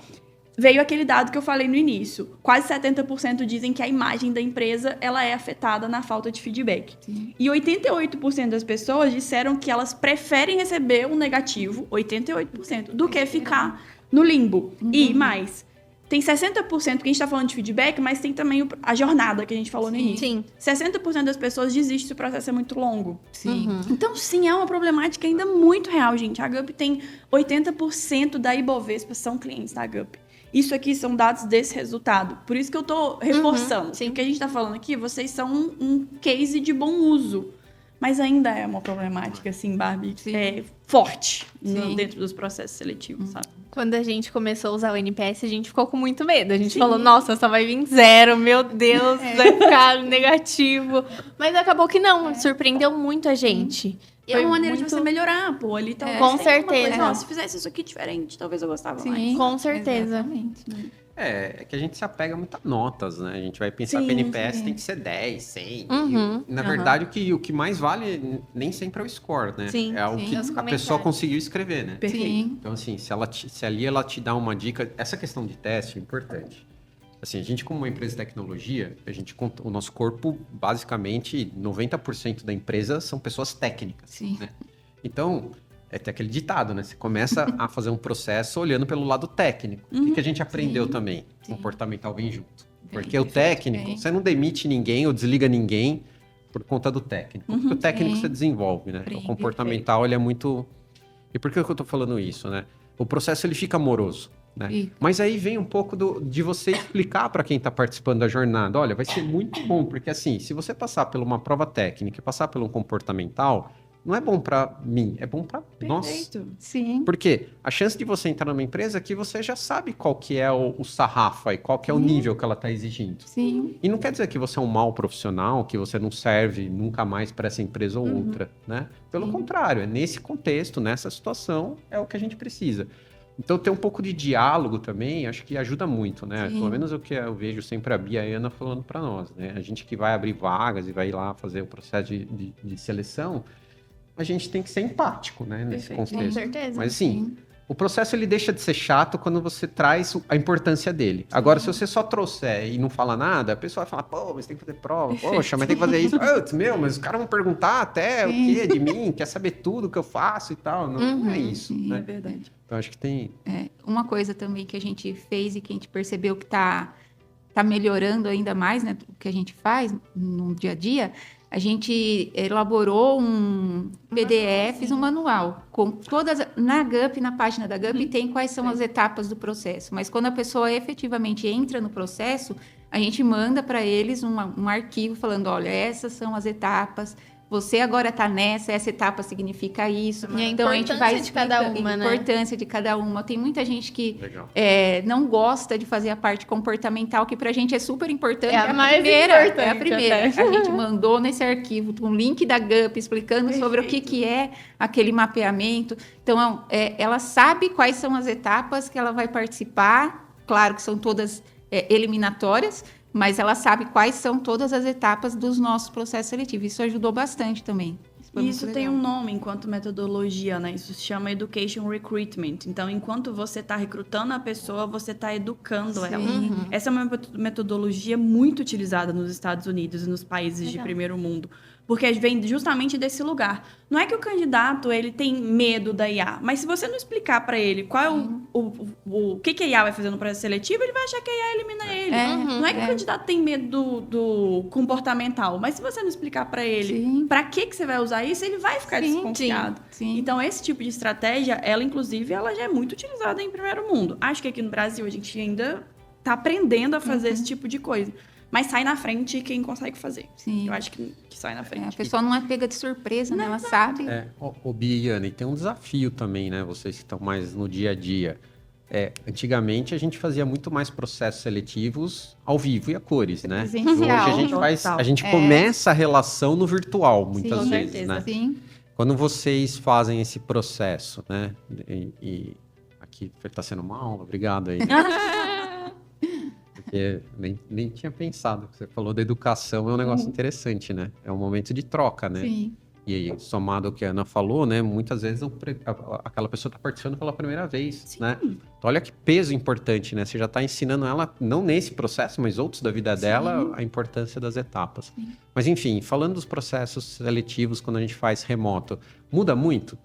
[SPEAKER 4] veio aquele dado que eu falei no início. Quase 70% dizem que a imagem da empresa ela é afetada na falta de feedback. E 88% das pessoas disseram que elas preferem receber um negativo, 88%, do que ficar no limbo. E mais, tem 60% que a gente tá falando de feedback, mas tem também a jornada que a gente falou no início.
[SPEAKER 2] Sim.
[SPEAKER 4] 60% das pessoas desistem se o processo é muito longo.
[SPEAKER 1] Sim.
[SPEAKER 4] Então, sim, é uma problemática ainda muito real, gente. A GUP tem 80% da Ibovespa são clientes da GUP. Isso aqui são dados desse resultado. Por isso que eu tô reforçando.
[SPEAKER 2] sim.
[SPEAKER 4] O que a gente tá falando aqui, vocês são um case de bom uso. Mas ainda é uma problemática, assim, Barbie, forte
[SPEAKER 1] Sim.
[SPEAKER 4] dentro dos processos seletivos, sabe?
[SPEAKER 2] Quando a gente começou a usar o NPS, a gente ficou com muito medo. A gente falou, nossa, só vai vir 0, meu Deus, vai ficar negativo. Mas acabou que não, surpreendeu muito a gente.
[SPEAKER 4] E é uma maneira de você melhorar, pô. Ali talvez
[SPEAKER 2] Com
[SPEAKER 4] tenha alguma
[SPEAKER 2] certeza.
[SPEAKER 4] coisa, ó, se fizesse isso aqui diferente, talvez eu gostava mais.
[SPEAKER 1] Sim.
[SPEAKER 2] Com certeza.
[SPEAKER 1] Exatamente.
[SPEAKER 3] É que a gente se apega muito a notas, né? A gente vai pensar
[SPEAKER 4] Sim,
[SPEAKER 3] que o NPS
[SPEAKER 1] sim.
[SPEAKER 3] tem que ser 10, 100.
[SPEAKER 2] Uhum.
[SPEAKER 3] E, na verdade, o que mais vale nem sempre é o score, né?
[SPEAKER 2] Sim,
[SPEAKER 3] é o
[SPEAKER 1] sim.
[SPEAKER 3] que
[SPEAKER 2] Os
[SPEAKER 3] a
[SPEAKER 2] comentários.
[SPEAKER 3] pessoa conseguiu escrever, né?
[SPEAKER 4] Perfeito.
[SPEAKER 1] Sim.
[SPEAKER 3] Então, assim, se ali ela te dá uma dica... Essa questão de teste é importante. Assim, a gente, como uma empresa de tecnologia, o nosso corpo, basicamente, 90% da empresa são pessoas técnicas.
[SPEAKER 1] Sim.
[SPEAKER 3] Né? Então, tem aquele ditado, né? Você começa a fazer um processo olhando pelo lado técnico. O que a gente aprendeu
[SPEAKER 1] Sim.
[SPEAKER 3] também?
[SPEAKER 1] Sim.
[SPEAKER 3] Comportamental vem junto.
[SPEAKER 1] Vem,
[SPEAKER 3] Porque o técnico,
[SPEAKER 1] vem.
[SPEAKER 3] você não demite ninguém ou desliga ninguém por conta do técnico. Porque o técnico
[SPEAKER 1] Sim.
[SPEAKER 3] você desenvolve, né?
[SPEAKER 1] Aprende,
[SPEAKER 3] O comportamental, ele é muito... E por que eu tô falando isso, né? O processo, ele fica moroso, né?
[SPEAKER 1] Fica.
[SPEAKER 3] Mas aí vem um pouco de você explicar para quem está participando da jornada. Olha, vai ser muito bom, porque assim, se você passar por uma prova técnica e passar pelo comportamental, não é bom para mim, é bom para nós.
[SPEAKER 4] Perfeito.
[SPEAKER 1] Sim.
[SPEAKER 3] Porque a chance de você entrar numa empresa é que você já sabe qual que é o sarrafo aí, qual que é o nível que ela está exigindo.
[SPEAKER 1] Sim.
[SPEAKER 3] E não quer dizer que você é um mau profissional, que você não serve nunca mais para essa empresa ou outra, né? Pelo
[SPEAKER 1] Sim.
[SPEAKER 3] contrário, é nesse contexto, nessa situação, é o que a gente precisa. Então, ter um pouco de diálogo também, acho que ajuda muito, né?
[SPEAKER 1] Sim.
[SPEAKER 3] Pelo menos o que eu vejo sempre a Bia e a Ana falando para nós, né? A gente que vai abrir vagas e vai lá fazer o processo de seleção, a gente tem que ser empático, né? Nesse
[SPEAKER 4] Perfeito.
[SPEAKER 2] Com
[SPEAKER 3] contexto.
[SPEAKER 2] certeza.
[SPEAKER 3] Mas assim, o processo ele deixa de ser chato quando você traz a importância dele. Agora, se você só trouxer e não fala nada, a pessoa vai falar, pô, mas tem que fazer prova, poxa, mas tem que fazer isso. Putz, meu, mas os caras vão perguntar até o
[SPEAKER 1] Sim.
[SPEAKER 3] que de mim, quer saber tudo que eu faço e tal. Não é isso,
[SPEAKER 1] Sim.
[SPEAKER 4] É
[SPEAKER 3] né?
[SPEAKER 4] verdade.
[SPEAKER 3] Então, acho que tem...
[SPEAKER 1] Uma coisa também que a gente fez e que a gente percebeu que tá melhorando ainda mais, né? O que a gente faz no dia a dia, a gente elaborou um PDF, um manual, com todas. Na GUP, na página da GUP, tem quais são as etapas do processo. Mas quando a pessoa efetivamente entra no processo, a gente manda para eles um arquivo falando: olha, essas são as etapas. Você agora está nessa, essa etapa significa isso.
[SPEAKER 2] E a
[SPEAKER 1] então a gente vai
[SPEAKER 2] importância de cada
[SPEAKER 1] explicando
[SPEAKER 2] uma,
[SPEAKER 1] a
[SPEAKER 2] né?
[SPEAKER 1] importância de cada uma. Tem muita gente que
[SPEAKER 3] Legal.
[SPEAKER 1] não gosta de fazer a parte comportamental, que pra gente é super importante.
[SPEAKER 2] É a mais
[SPEAKER 1] primeira, é a
[SPEAKER 2] importante
[SPEAKER 1] primeira.
[SPEAKER 2] até.
[SPEAKER 1] A gente mandou nesse arquivo um link da GUP explicando sobre o que é aquele mapeamento. Então, ela sabe quais são as etapas que ela vai participar. Claro que são todas eliminatórias, mas ela sabe quais são todas as etapas dos nossos processos seletivos. Isso ajudou bastante também. Foi
[SPEAKER 4] E
[SPEAKER 1] muito
[SPEAKER 4] isso
[SPEAKER 1] legal.
[SPEAKER 4] tem um nome enquanto metodologia, né? Isso se chama Education Recruitment. Então, enquanto você está recrutando a pessoa, você está educando ela.
[SPEAKER 1] Sim.
[SPEAKER 4] Essa é uma metodologia muito utilizada nos Estados Unidos e nos países de
[SPEAKER 2] Legal.
[SPEAKER 4] primeiro mundo. Porque vem justamente desse lugar. Não é que o candidato ele tem medo da IA, mas se você não explicar para ele qual é o que a IA vai fazer no processo seletivo, ele vai achar que a IA elimina ele. Não é que o candidato tem medo do comportamental, mas se você não explicar para ele
[SPEAKER 1] Sim.
[SPEAKER 4] para que você vai usar isso, ele vai ficar
[SPEAKER 1] Sim,
[SPEAKER 4] desconfiado.
[SPEAKER 1] Sim.
[SPEAKER 4] Então, esse tipo de estratégia, ela, inclusive, ela já é muito utilizada em primeiro mundo. Acho que aqui no Brasil a gente ainda tá aprendendo a fazer esse tipo de coisa. Mas sai na frente quem consegue fazer.
[SPEAKER 1] Sim.
[SPEAKER 4] Eu acho que sai na
[SPEAKER 1] A
[SPEAKER 4] frente.
[SPEAKER 1] pessoa não é pega de surpresa, né? Ela sabe.
[SPEAKER 3] Ô Bia e Ana, e tem um desafio também, né? Vocês que estão mais no dia a dia. Antigamente a gente fazia muito mais processos seletivos ao vivo e a cores, né?
[SPEAKER 1] Presencial.
[SPEAKER 3] Hoje a gente faz,
[SPEAKER 4] Total.
[SPEAKER 3] a gente começa a relação no virtual muitas
[SPEAKER 1] Sim,
[SPEAKER 3] vezes,
[SPEAKER 4] certeza.
[SPEAKER 3] né?
[SPEAKER 1] Sim.
[SPEAKER 3] Quando vocês fazem esse processo, né? E aqui está sendo uma aula, obrigado aí. Porque nem tinha pensado. Você falou da educação, é um negócio interessante, né? É um momento de troca, né?
[SPEAKER 1] Sim.
[SPEAKER 3] E aí, somado ao que a Ana falou, né? Muitas vezes aquela pessoa está participando pela primeira vez, né? Então, olha que peso importante, né? Você já está ensinando ela, não nesse processo, mas outros da vida dela, a importância das etapas. Mas, enfim, falando dos processos seletivos, quando a gente faz remoto, muda muito?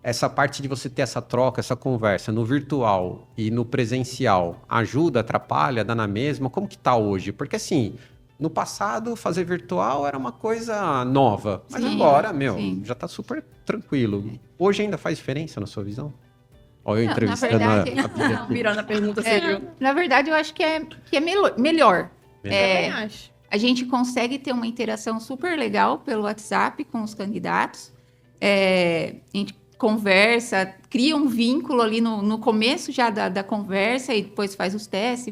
[SPEAKER 3] essa parte de você ter essa troca, essa conversa no virtual e no presencial, ajuda, atrapalha, dá na mesma? Como que tá hoje? Porque assim, no passado fazer virtual era uma coisa nova, mas
[SPEAKER 1] Sim,
[SPEAKER 3] agora,
[SPEAKER 1] sim.
[SPEAKER 3] já tá super tranquilo. Hoje ainda faz diferença na sua visão? Olha eu
[SPEAKER 1] Não,
[SPEAKER 3] entrevistando
[SPEAKER 1] na verdade-
[SPEAKER 3] a Bia aqui.
[SPEAKER 4] Virando a pergunta, você viu?
[SPEAKER 1] Na verdade, eu acho que é melhor.
[SPEAKER 2] Também acho.
[SPEAKER 1] A gente consegue ter uma interação super legal pelo WhatsApp com os candidatos. A gente conversa, cria um vínculo ali no começo já da conversa e depois faz os testes,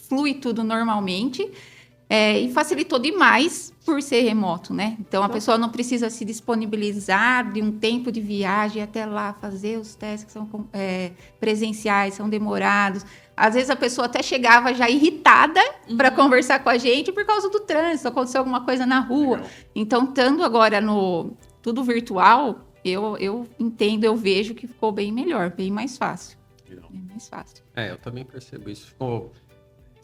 [SPEAKER 1] flui tudo normalmente. E facilitou demais por ser remoto, né? Então, a pessoa não precisa se disponibilizar de um tempo de viagem até lá fazer os testes que são presenciais, são demorados. Às vezes, a pessoa até chegava já irritada para conversar com a gente por causa do trânsito, aconteceu alguma coisa na rua.
[SPEAKER 3] Legal.
[SPEAKER 1] Então, estando agora no tudo virtual, eu entendo, eu vejo que ficou bem melhor, bem mais fácil.
[SPEAKER 3] Legal.
[SPEAKER 1] Bem mais fácil.
[SPEAKER 3] Eu também percebo isso. Ficou...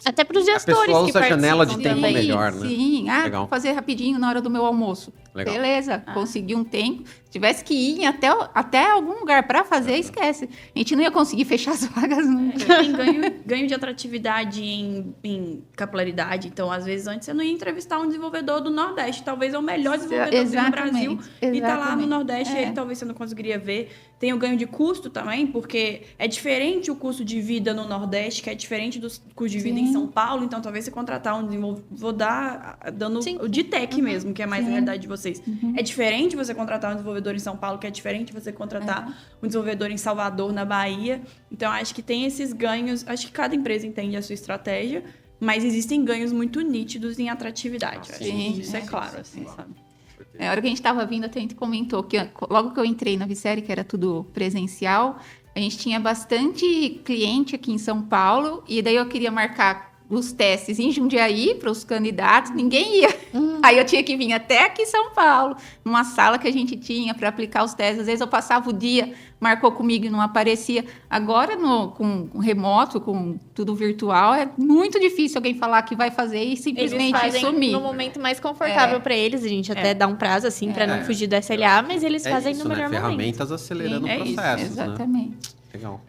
[SPEAKER 2] Até para os gestores
[SPEAKER 3] pessoa
[SPEAKER 2] que
[SPEAKER 3] usa a janela de
[SPEAKER 2] participam
[SPEAKER 3] tempo
[SPEAKER 2] também.
[SPEAKER 3] melhor, né?
[SPEAKER 1] Sim,
[SPEAKER 3] Legal.
[SPEAKER 1] vou fazer rapidinho na hora do meu almoço.
[SPEAKER 3] Legal.
[SPEAKER 1] Beleza, consegui um tempo. Se tivesse que ir até algum lugar para fazer, esquece. A gente não ia conseguir fechar as vagas nunca.
[SPEAKER 4] Tem ganho de atratividade em capilaridade. Então, às vezes, antes você não ia entrevistar um desenvolvedor do Nordeste. Talvez é o melhor desenvolvedor do Brasil. E tá lá no Nordeste, e aí talvez você não conseguiria ver. Tem o ganho de custo também, porque é diferente o custo de vida no Nordeste, que é diferente do custo de vida em São Paulo. Então, talvez você contratar um desenvolvedor, dando
[SPEAKER 2] Sim.
[SPEAKER 4] o de tech mesmo, que é mais a realidade de vocês. É diferente você contratar um desenvolvedor em São Paulo, que é diferente você contratar um desenvolvedor em Salvador, na Bahia. Então, acho que tem esses ganhos. Acho que cada empresa entende a sua estratégia, mas existem ganhos muito nítidos em atratividade. Acho
[SPEAKER 1] Sim,
[SPEAKER 4] que isso é
[SPEAKER 1] sim,
[SPEAKER 4] claro,
[SPEAKER 1] sim,
[SPEAKER 4] assim,
[SPEAKER 1] sim.
[SPEAKER 4] sabe?
[SPEAKER 1] Na hora que a gente estava vindo, até a gente comentou que logo que eu entrei na Visséria, que era tudo presencial, a gente tinha bastante cliente aqui em São Paulo, e daí eu queria marcar os testes em Jundiaí para os candidatos, ninguém ia. Aí eu tinha que vir até aqui em São Paulo, numa sala que a gente tinha para aplicar os testes. Às vezes eu passava o dia, marcou comigo e não aparecia. Agora, com remoto, com tudo virtual, é muito difícil alguém falar que vai fazer e
[SPEAKER 2] Eles
[SPEAKER 1] simplesmente
[SPEAKER 2] fazem
[SPEAKER 1] sumir.
[SPEAKER 2] no momento mais confortável para eles. A gente até dá um prazo, assim, para não fugir do SLA, mas eles fazem
[SPEAKER 3] isso,
[SPEAKER 2] no melhor momento.
[SPEAKER 3] Ferramentas acelerando
[SPEAKER 4] É isso,
[SPEAKER 3] processos, né?
[SPEAKER 1] Exatamente.
[SPEAKER 3] Legal.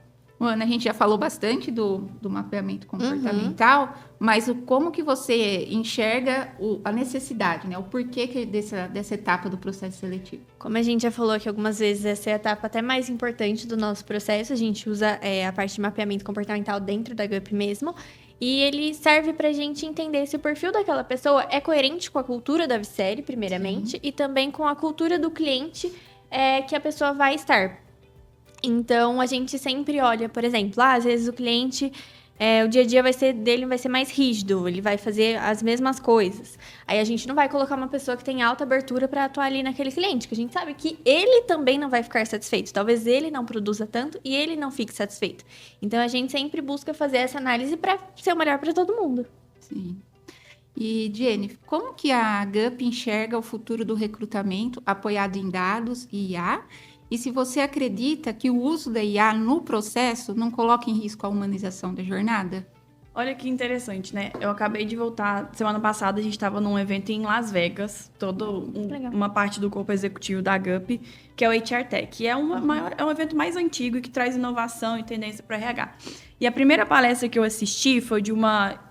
[SPEAKER 1] Ana, a gente já falou bastante do mapeamento comportamental, mas como que você enxerga a necessidade, né? O porquê dessa etapa do processo seletivo?
[SPEAKER 2] Como a gente já falou aqui algumas vezes, essa é a etapa até mais importante do nosso processo. A gente usa a parte de mapeamento comportamental dentro da GUP mesmo. E ele serve pra gente entender se o perfil daquela pessoa é coerente com a cultura da Visséria, primeiramente, e também com a cultura do cliente que a pessoa vai estar. Então, a gente sempre olha, por exemplo, às vezes o cliente, o dia a dia dele vai ser mais rígido, ele vai fazer as mesmas coisas. Aí a gente não vai colocar uma pessoa que tem alta abertura para atuar ali naquele cliente, que a gente sabe que ele também não vai ficar satisfeito. Talvez ele não produza tanto e ele não fique satisfeito. Então, a gente sempre busca fazer essa análise para ser o melhor para todo mundo.
[SPEAKER 1] Sim. E, Jennifer, como que a GUP enxerga o futuro do recrutamento apoiado em dados e IA? E se você acredita que o uso da IA no processo não coloca em risco a humanização da jornada?
[SPEAKER 4] Olha que interessante, né? Eu acabei de voltar, semana passada a gente estava num evento em Las Vegas,
[SPEAKER 2] Legal.
[SPEAKER 4] uma parte do corpo executivo da GUP, que é o HR Tech. E é um evento mais antigo e que traz inovação e tendência para RH. E a primeira palestra que eu assisti foi de uma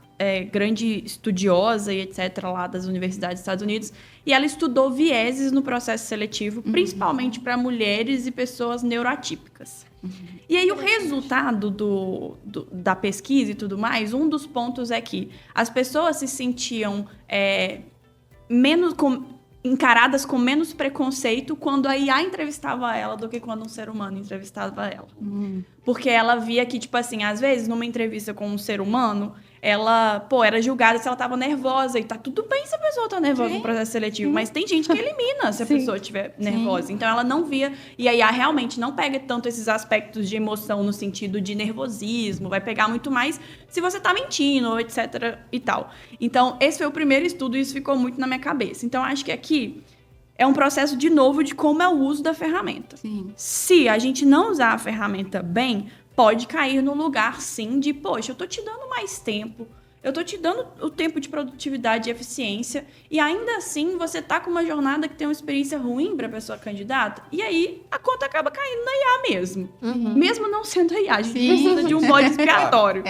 [SPEAKER 4] grande estudiosa e etc. lá das universidades dos Estados Unidos, e ela estudou vieses no processo seletivo, principalmente para mulheres e pessoas neuroatípicas. E aí o resultado da pesquisa e tudo mais, um dos pontos é que as pessoas se sentiam encaradas com menos preconceito quando a IA entrevistava ela do que quando um ser humano entrevistava ela. Porque ela via que, tipo assim, às vezes, numa entrevista com um ser humano, ela, era julgada se ela tava nervosa. E tá tudo bem se a pessoa tá nervosa no processo seletivo, mas tem gente que elimina se a pessoa estiver nervosa. Então, ela não via. E a IA realmente não pega tanto esses aspectos de emoção no sentido de nervosismo, vai pegar muito mais se você tá mentindo, etc. e tal. Então, esse foi o primeiro estudo e isso ficou muito na minha cabeça. Então, acho que aqui é um processo, de novo, de como é o uso da ferramenta.
[SPEAKER 1] Sim.
[SPEAKER 4] Se a gente não usar a ferramenta bem, pode cair no lugar, sim, de, poxa, eu tô te dando mais tempo, eu tô te dando o tempo de produtividade e eficiência, e ainda assim você tá com uma jornada que tem uma experiência ruim para a pessoa candidata, e aí a conta acaba caindo na IA mesmo. Mesmo não sendo a IA, a gente precisa de um bode expiatório.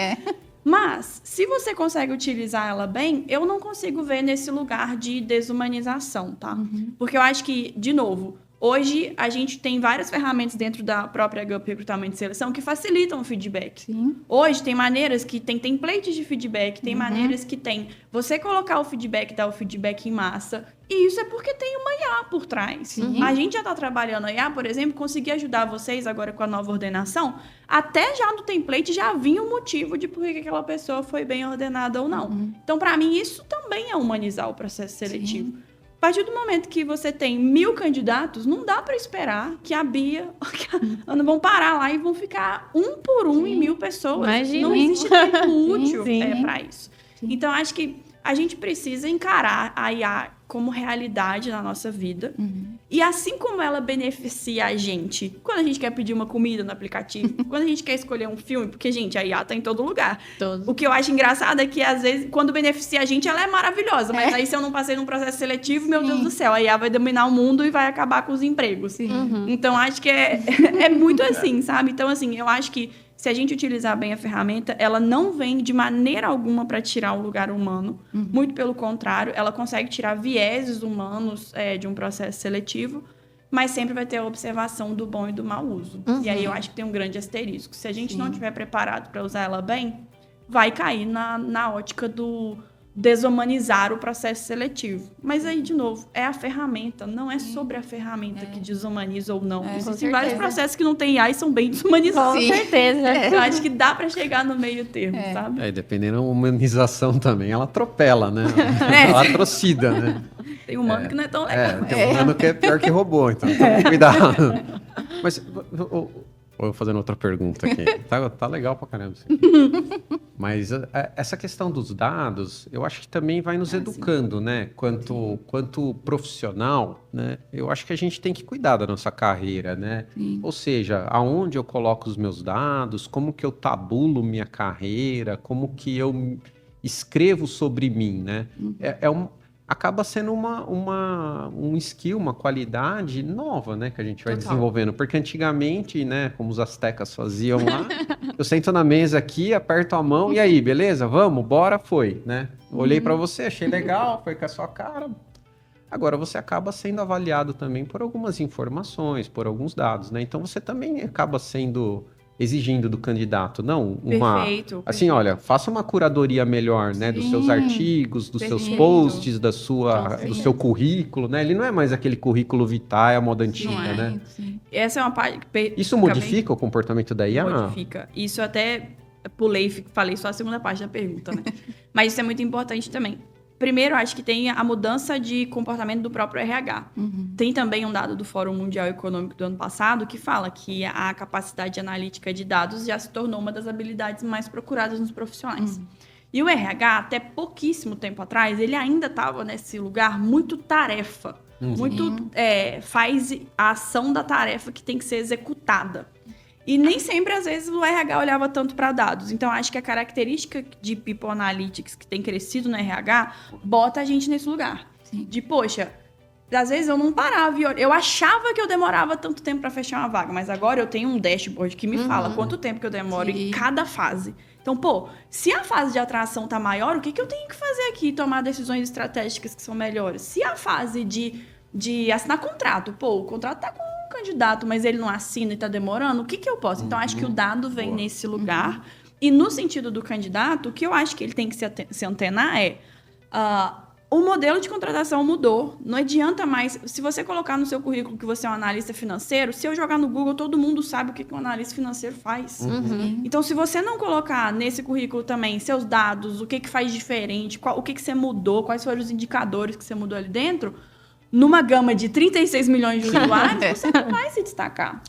[SPEAKER 4] Mas, se você consegue utilizar ela bem, eu não consigo ver nesse lugar de desumanização, tá? Porque eu acho que, de novo, hoje a gente tem várias ferramentas dentro da própria GUP Recrutamento e Seleção que facilitam o feedback.
[SPEAKER 1] Sim.
[SPEAKER 4] Hoje tem maneiras que tem templates de feedback, tem maneiras que tem você colocar o feedback, dar o feedback em massa. E isso é porque tem uma IA por trás.
[SPEAKER 1] Sim.
[SPEAKER 4] A gente já está trabalhando a IA, por exemplo, conseguir ajudar vocês agora com a nova ordenação. Até já no template já vinha o motivo de por que aquela pessoa foi bem ordenada ou não. Então, para mim, isso também é humanizar o processo seletivo.
[SPEAKER 1] Sim.
[SPEAKER 4] A partir do momento que você tem 1000 candidatos, não dá para esperar que a Bia, que a Ana vão parar lá e vão ficar um por um em 1000 pessoas.
[SPEAKER 2] Imagina.
[SPEAKER 4] Não existe tempo útil
[SPEAKER 2] Sim.
[SPEAKER 4] para isso. Então, acho que a gente precisa encarar a IA como realidade na nossa vida. E assim como ela beneficia a gente, quando a gente quer pedir uma comida no aplicativo, quando a gente quer escolher um filme, porque, gente, a IA tá em todo lugar. O que eu acho engraçado é que, às vezes, quando beneficia a gente, ela é maravilhosa. Mas aí, se eu não passei num processo seletivo, meu Deus do céu, a IA vai dominar o mundo e vai acabar com os empregos. Então, acho que é muito assim, sabe? Então, assim, eu acho que se a gente utilizar bem a ferramenta, ela não vem de maneira alguma para tirar o lugar humano. Muito pelo contrário, ela consegue tirar vieses humanos de um processo seletivo, mas sempre vai ter a observação do bom e do mau uso. E aí eu acho que tem um grande asterisco. Se a gente não estiver preparado para usar ela bem, vai cair na ótica do desumanizar o processo seletivo. Mas aí, de novo, é a ferramenta, não é sobre a ferramenta que desumaniza ou não. Existem vários processos que não tem IA e são bem desumanizados.
[SPEAKER 2] Com certeza.
[SPEAKER 4] Eu acho que dá para chegar no meio termo, sabe?
[SPEAKER 3] Dependendo da humanização também, ela atropela, né? Ela atrocida, né?
[SPEAKER 4] Tem humano que não é tão legal.
[SPEAKER 3] Tem humano que é pior que robô, então cuidado. Mas, eu fazendo outra pergunta aqui. Tá legal pra caramba isso aqui. Mas essa questão dos dados, eu acho que também vai nos educando, né? Quanto profissional, né? Eu acho que a gente tem que cuidar da nossa carreira, né? Ou seja, aonde eu coloco os meus dados, como que eu tabulo minha carreira, como que eu escrevo sobre mim, né? Acaba sendo um skill, uma qualidade nova, né, que a gente vai desenvolvendo. Porque antigamente, né, como os astecas faziam lá, eu sento na mesa aqui, aperto a mão, e aí, beleza? Vamos, bora, foi, né? Olhei para você, achei legal, foi com a sua cara. Agora, você acaba sendo avaliado também por algumas informações, por alguns dados, né? Então, você também acaba exigindo do candidato, não
[SPEAKER 4] Perfeito.
[SPEAKER 3] Assim, olha, faça uma curadoria melhor, né, dos seus artigos, dos seus posts, do seu currículo, né? Ele não é mais aquele currículo vitae à moda antiga, né?
[SPEAKER 4] Essa é uma parte...
[SPEAKER 3] Isso modifica o comportamento da IA?
[SPEAKER 4] Modifica. Isso até pulei, falei só a segunda parte da pergunta, né? Mas isso é muito importante também. Primeiro, acho que tem a mudança de comportamento do próprio RH. Tem também um dado do Fórum Mundial Econômico do ano passado que fala que a capacidade analítica de dados já se tornou uma das habilidades mais procuradas nos profissionais. E o RH, até pouquíssimo tempo atrás, ele ainda estava nesse lugar muito tarefa. Muito faz a ação da tarefa que tem que ser executada. E nem sempre, às vezes, o RH olhava tanto para dados. Então, acho que a característica de People Analytics que tem crescido no RH bota a gente nesse lugar. De, poxa, às vezes eu não parava. Eu achava que eu demorava tanto tempo para fechar uma vaga, mas agora eu tenho um dashboard que me fala quanto tempo que eu demoro em cada fase. Então, se a fase de atração tá maior, o que eu tenho que fazer aqui? Tomar decisões estratégicas que são melhores. Se a fase de assinar contrato, o contrato tá com candidato, mas ele não assina e está demorando, o que eu posso? Então, acho que o dado vem nesse lugar. E no sentido do candidato, o que eu acho que ele tem que se antenar o modelo de contratação mudou. Não adianta mais... Se você colocar no seu currículo que você é um analista financeiro, se eu jogar no Google, todo mundo sabe o que um analista financeiro faz. Então, se você não colocar nesse currículo também seus dados, o que faz diferente, o que você mudou, quais foram os indicadores que você mudou ali dentro... Numa gama de 36 milhões de usuários, você não vai se destacar.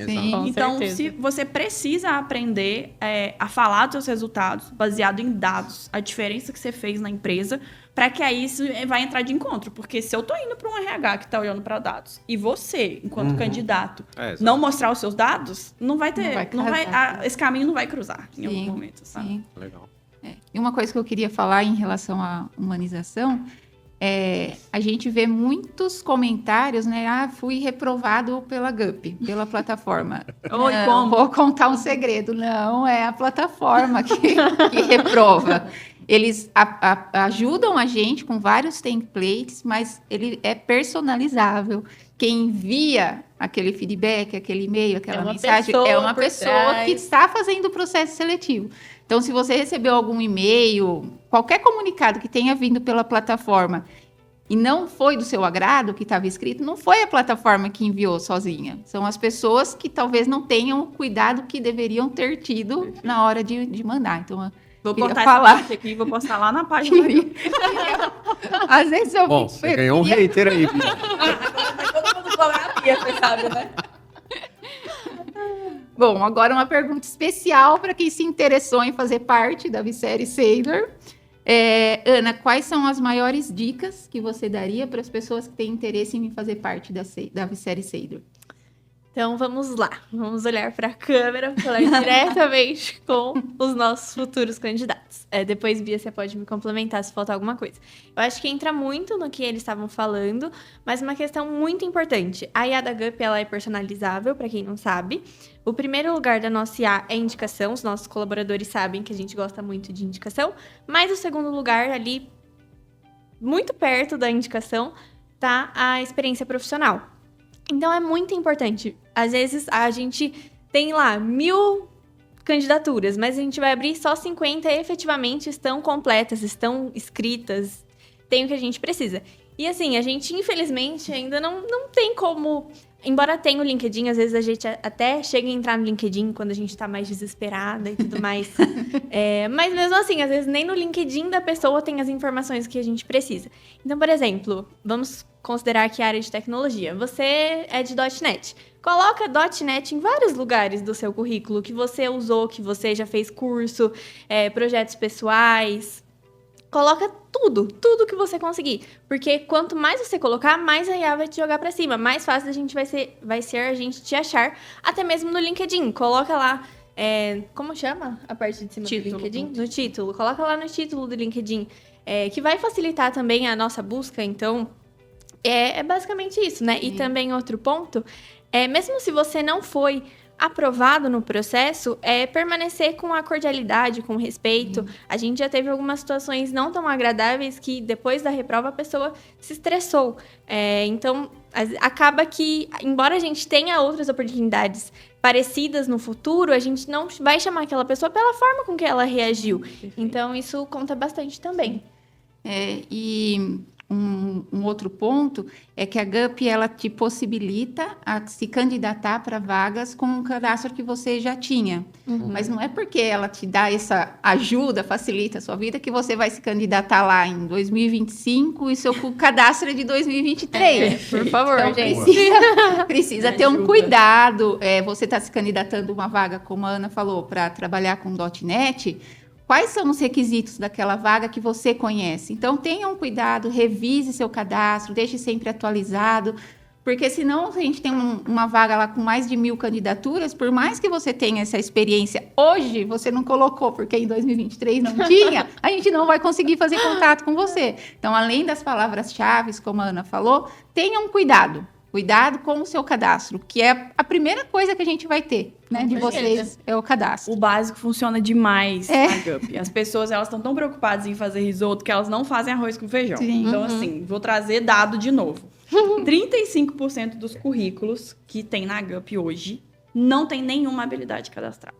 [SPEAKER 4] Então, se você precisa aprender a falar dos seus resultados baseado em dados, a diferença que você fez na empresa, para que aí isso vai entrar de encontro. Porque se eu tô indo para um RH que está olhando para dados e você, enquanto candidato, não mostrar os seus dados, não vai ter... esse caminho não vai cruzar em algum momento, sabe?
[SPEAKER 3] Legal.
[SPEAKER 1] E uma coisa que eu queria falar em relação à humanização a gente vê muitos comentários, né? Ah, fui reprovado pela GUP, pela plataforma.
[SPEAKER 4] Oi,
[SPEAKER 1] Não,
[SPEAKER 4] como?
[SPEAKER 1] vou contar um segredo. Não, é a plataforma que reprova. Eles ajudam a gente com vários templates, mas ele é personalizável. Quem envia aquele feedback, aquele e-mail, aquela mensagem, é uma pessoa que está fazendo o processo seletivo. Então, se você recebeu algum e-mail, qualquer comunicado que tenha vindo pela plataforma e não foi do seu agrado, que estava escrito, não foi a plataforma que enviou sozinha. São as pessoas que talvez não tenham o cuidado que deveriam ter tido na hora de mandar. Então,
[SPEAKER 4] vou
[SPEAKER 1] queria
[SPEAKER 4] cortar
[SPEAKER 1] falar.
[SPEAKER 4] essa parte aqui e vou postar lá na página.
[SPEAKER 1] Às vezes eu
[SPEAKER 3] Bom, você ganhou um hater aí, Bia.
[SPEAKER 4] Todo mundo cobra a Bia, você sabe, né?
[SPEAKER 1] Bom, agora uma pergunta especial para quem se interessou em fazer parte da Visérie Seidor. Ana, quais são as maiores dicas que você daria para as pessoas que têm interesse em fazer parte da Visérie Seidor?
[SPEAKER 2] Então, vamos lá. Vamos olhar para a câmera, falar diretamente com os nossos futuros candidatos. Depois, Bia, você pode me complementar se faltar alguma coisa. Eu acho que entra muito no que eles estavam falando, mas uma questão muito importante. A IA da GUP, ela é personalizável, para quem não sabe. O primeiro lugar da nossa IA é indicação. Os nossos colaboradores sabem que a gente gosta muito de indicação. Mas o segundo lugar, ali, muito perto da indicação, tá a experiência profissional. Então, é muito importante. Às vezes, a gente tem lá 1000 candidaturas, mas a gente vai abrir só 50 e efetivamente estão completas, estão escritas, tem o que a gente precisa. E assim, a gente, infelizmente, ainda não tem como... Embora tenha o LinkedIn, às vezes a gente até chega a entrar no LinkedIn quando a gente tá mais desesperada e tudo mais. Mas mesmo assim, às vezes nem no LinkedIn da pessoa tem as informações que a gente precisa. Então, por exemplo, vamos considerar que a área de tecnologia. Você é de .NET. Coloca .NET em vários lugares do seu currículo que você usou, que você já fez curso, projetos pessoais. Coloca tudo que você conseguir. Porque quanto mais você colocar, mais a IA vai te jogar pra cima. Mais fácil a gente vai ser a gente te achar, até mesmo no LinkedIn. Coloca lá, como chama a parte de cima
[SPEAKER 4] Título.
[SPEAKER 2] do LinkedIn? No título. Coloca lá no título do LinkedIn. Que vai facilitar também a nossa busca. Então, é basicamente isso, né?
[SPEAKER 1] Sim.
[SPEAKER 2] E também outro ponto, mesmo se você não foi aprovado no processo, permanecer com a cordialidade, com o respeito. A gente já teve algumas situações não tão agradáveis que depois da reprova a pessoa se estressou. Então, acaba que, embora a gente tenha outras oportunidades parecidas no futuro, a gente não vai chamar aquela pessoa pela forma com que ela reagiu. Então, isso conta bastante também.
[SPEAKER 1] E um outro ponto é que a GUP, ela te possibilita a se candidatar para vagas com um cadastro que você já tinha. Mas não é porque ela te dá essa ajuda, facilita a sua vida, que você vai se candidatar lá em 2025 e seu cadastro é de 2023.
[SPEAKER 2] Por favor,
[SPEAKER 1] Então,
[SPEAKER 2] gente.
[SPEAKER 1] precisa ter um cuidado. Você está se candidatando uma vaga, como a Ana falou, para trabalhar com .NET. Quais são os requisitos daquela vaga que você conhece? Então, tenha um cuidado, revise seu cadastro, deixe sempre atualizado, porque senão a gente tem uma vaga lá com mais de 1000 candidaturas, por mais que você tenha essa experiência, hoje você não colocou, porque em 2023 não tinha, a gente não vai conseguir fazer contato com você. Então, além das palavras-chave, como a Ana falou, tenha um cuidado. Cuidado com o seu cadastro, que é a primeira coisa que a gente vai ter, né, de vocês, é o cadastro.
[SPEAKER 4] O básico funciona demais na GUP. As pessoas, elas estão tão preocupadas em fazer risoto que elas não fazem arroz com feijão.
[SPEAKER 1] Sim.
[SPEAKER 4] Então, assim, vou trazer dado de novo. 35% dos currículos que tem na GUP hoje não tem nenhuma habilidade cadastrada.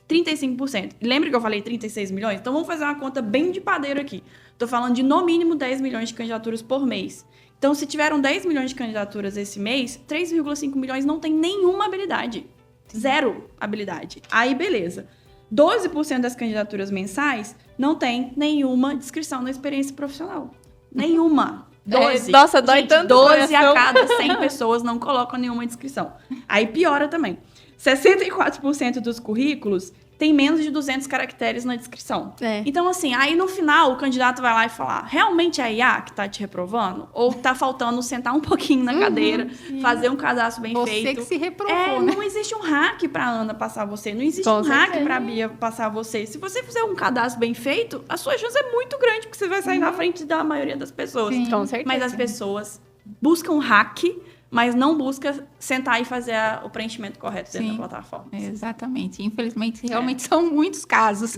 [SPEAKER 4] 35%. Lembra que eu falei 36 milhões? Então, vamos fazer uma conta bem de padeiro aqui. Tô falando de, no mínimo, 10 milhões de candidaturas por mês. Então, se tiveram 10 milhões de candidaturas esse mês, 3,5 milhões não tem nenhuma habilidade. Zero habilidade. Aí, beleza. 12% das candidaturas mensais não tem nenhuma descrição na experiência profissional. Nenhuma. 12.
[SPEAKER 2] Nossa, dói
[SPEAKER 4] Gente,
[SPEAKER 2] tanto
[SPEAKER 4] 12
[SPEAKER 2] coração.
[SPEAKER 4] a cada 100 pessoas não colocam nenhuma descrição. Aí piora também. 64% dos currículos tem menos de 200 caracteres na descrição.
[SPEAKER 2] É.
[SPEAKER 4] Então, assim, aí no final o candidato vai lá e falar, realmente é a IA que tá te reprovando? Ou tá faltando sentar um pouquinho na cadeira, fazer um cadastro bem
[SPEAKER 1] Você
[SPEAKER 4] feito?
[SPEAKER 1] que se reprovou, né?
[SPEAKER 4] Não existe um hack pra Ana passar você, não existe
[SPEAKER 2] Com
[SPEAKER 4] um hack
[SPEAKER 2] certeza.
[SPEAKER 4] pra Bia passar você. Se você fizer um cadastro bem feito, a sua chance é muito grande, porque você vai sair na frente da maioria das pessoas.
[SPEAKER 1] Sim.
[SPEAKER 2] Com certeza.
[SPEAKER 4] Mas as pessoas buscam hack, mas não busca sentar e fazer o preenchimento correto dentro
[SPEAKER 1] Sim.
[SPEAKER 4] da plataforma.
[SPEAKER 1] Exatamente. Infelizmente, realmente são muitos casos.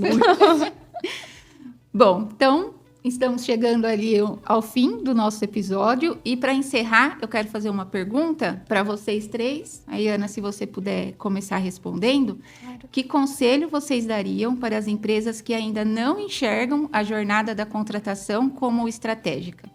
[SPEAKER 1] Bom, então, estamos chegando ali ao fim do nosso episódio. E para encerrar, eu quero fazer uma pergunta para vocês três. Aí, Ana, se você puder começar respondendo.
[SPEAKER 2] Claro.
[SPEAKER 1] Que conselho vocês dariam para as empresas que ainda não enxergam a jornada da contratação como estratégica?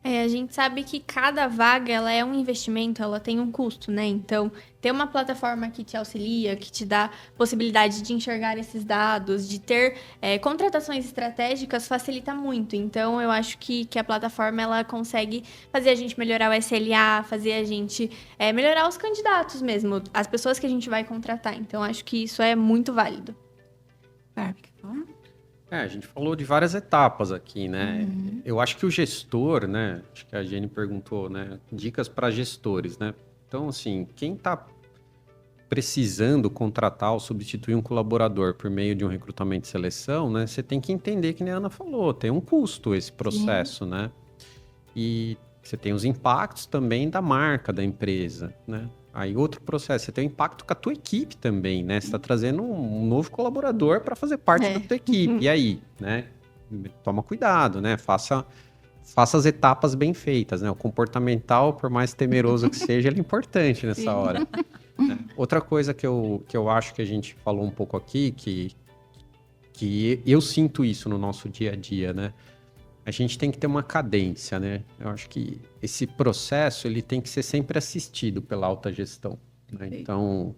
[SPEAKER 2] A gente sabe que cada vaga, ela é um investimento, ela tem um custo, né? Então, ter uma plataforma que te auxilia, que te dá possibilidade de enxergar esses dados, de ter contratações estratégicas, facilita muito. Então, eu acho que a plataforma, ela consegue fazer a gente melhorar o SLA, fazer a gente melhorar os candidatos mesmo, as pessoas que a gente vai contratar. Então, acho que isso é muito válido.
[SPEAKER 1] Bárbara, quer falar?
[SPEAKER 3] A gente falou de várias etapas aqui, né? Eu acho que o gestor, né? Acho que a Jenny perguntou, né? Dicas para gestores, né? Então, assim, quem está precisando contratar ou substituir um colaborador por meio de um recrutamento e seleção, né? Você tem que entender que nem a Ana falou, tem um custo esse processo, né? E você tem os impactos também da marca da empresa, né? Aí outro processo, você tem o impacto com a tua equipe também, né? Você está trazendo um novo colaborador para fazer parte da tua equipe. E aí, né? Toma cuidado, né? Faça as etapas bem feitas, né? O comportamental, por mais temeroso que seja, ele é importante nessa hora. Né? Outra coisa que eu acho que a gente falou um pouco aqui, que eu sinto isso no nosso dia a dia, né? A gente tem que ter uma cadência, né? Eu acho que esse processo ele tem que ser sempre assistido pela alta gestão, né? Então,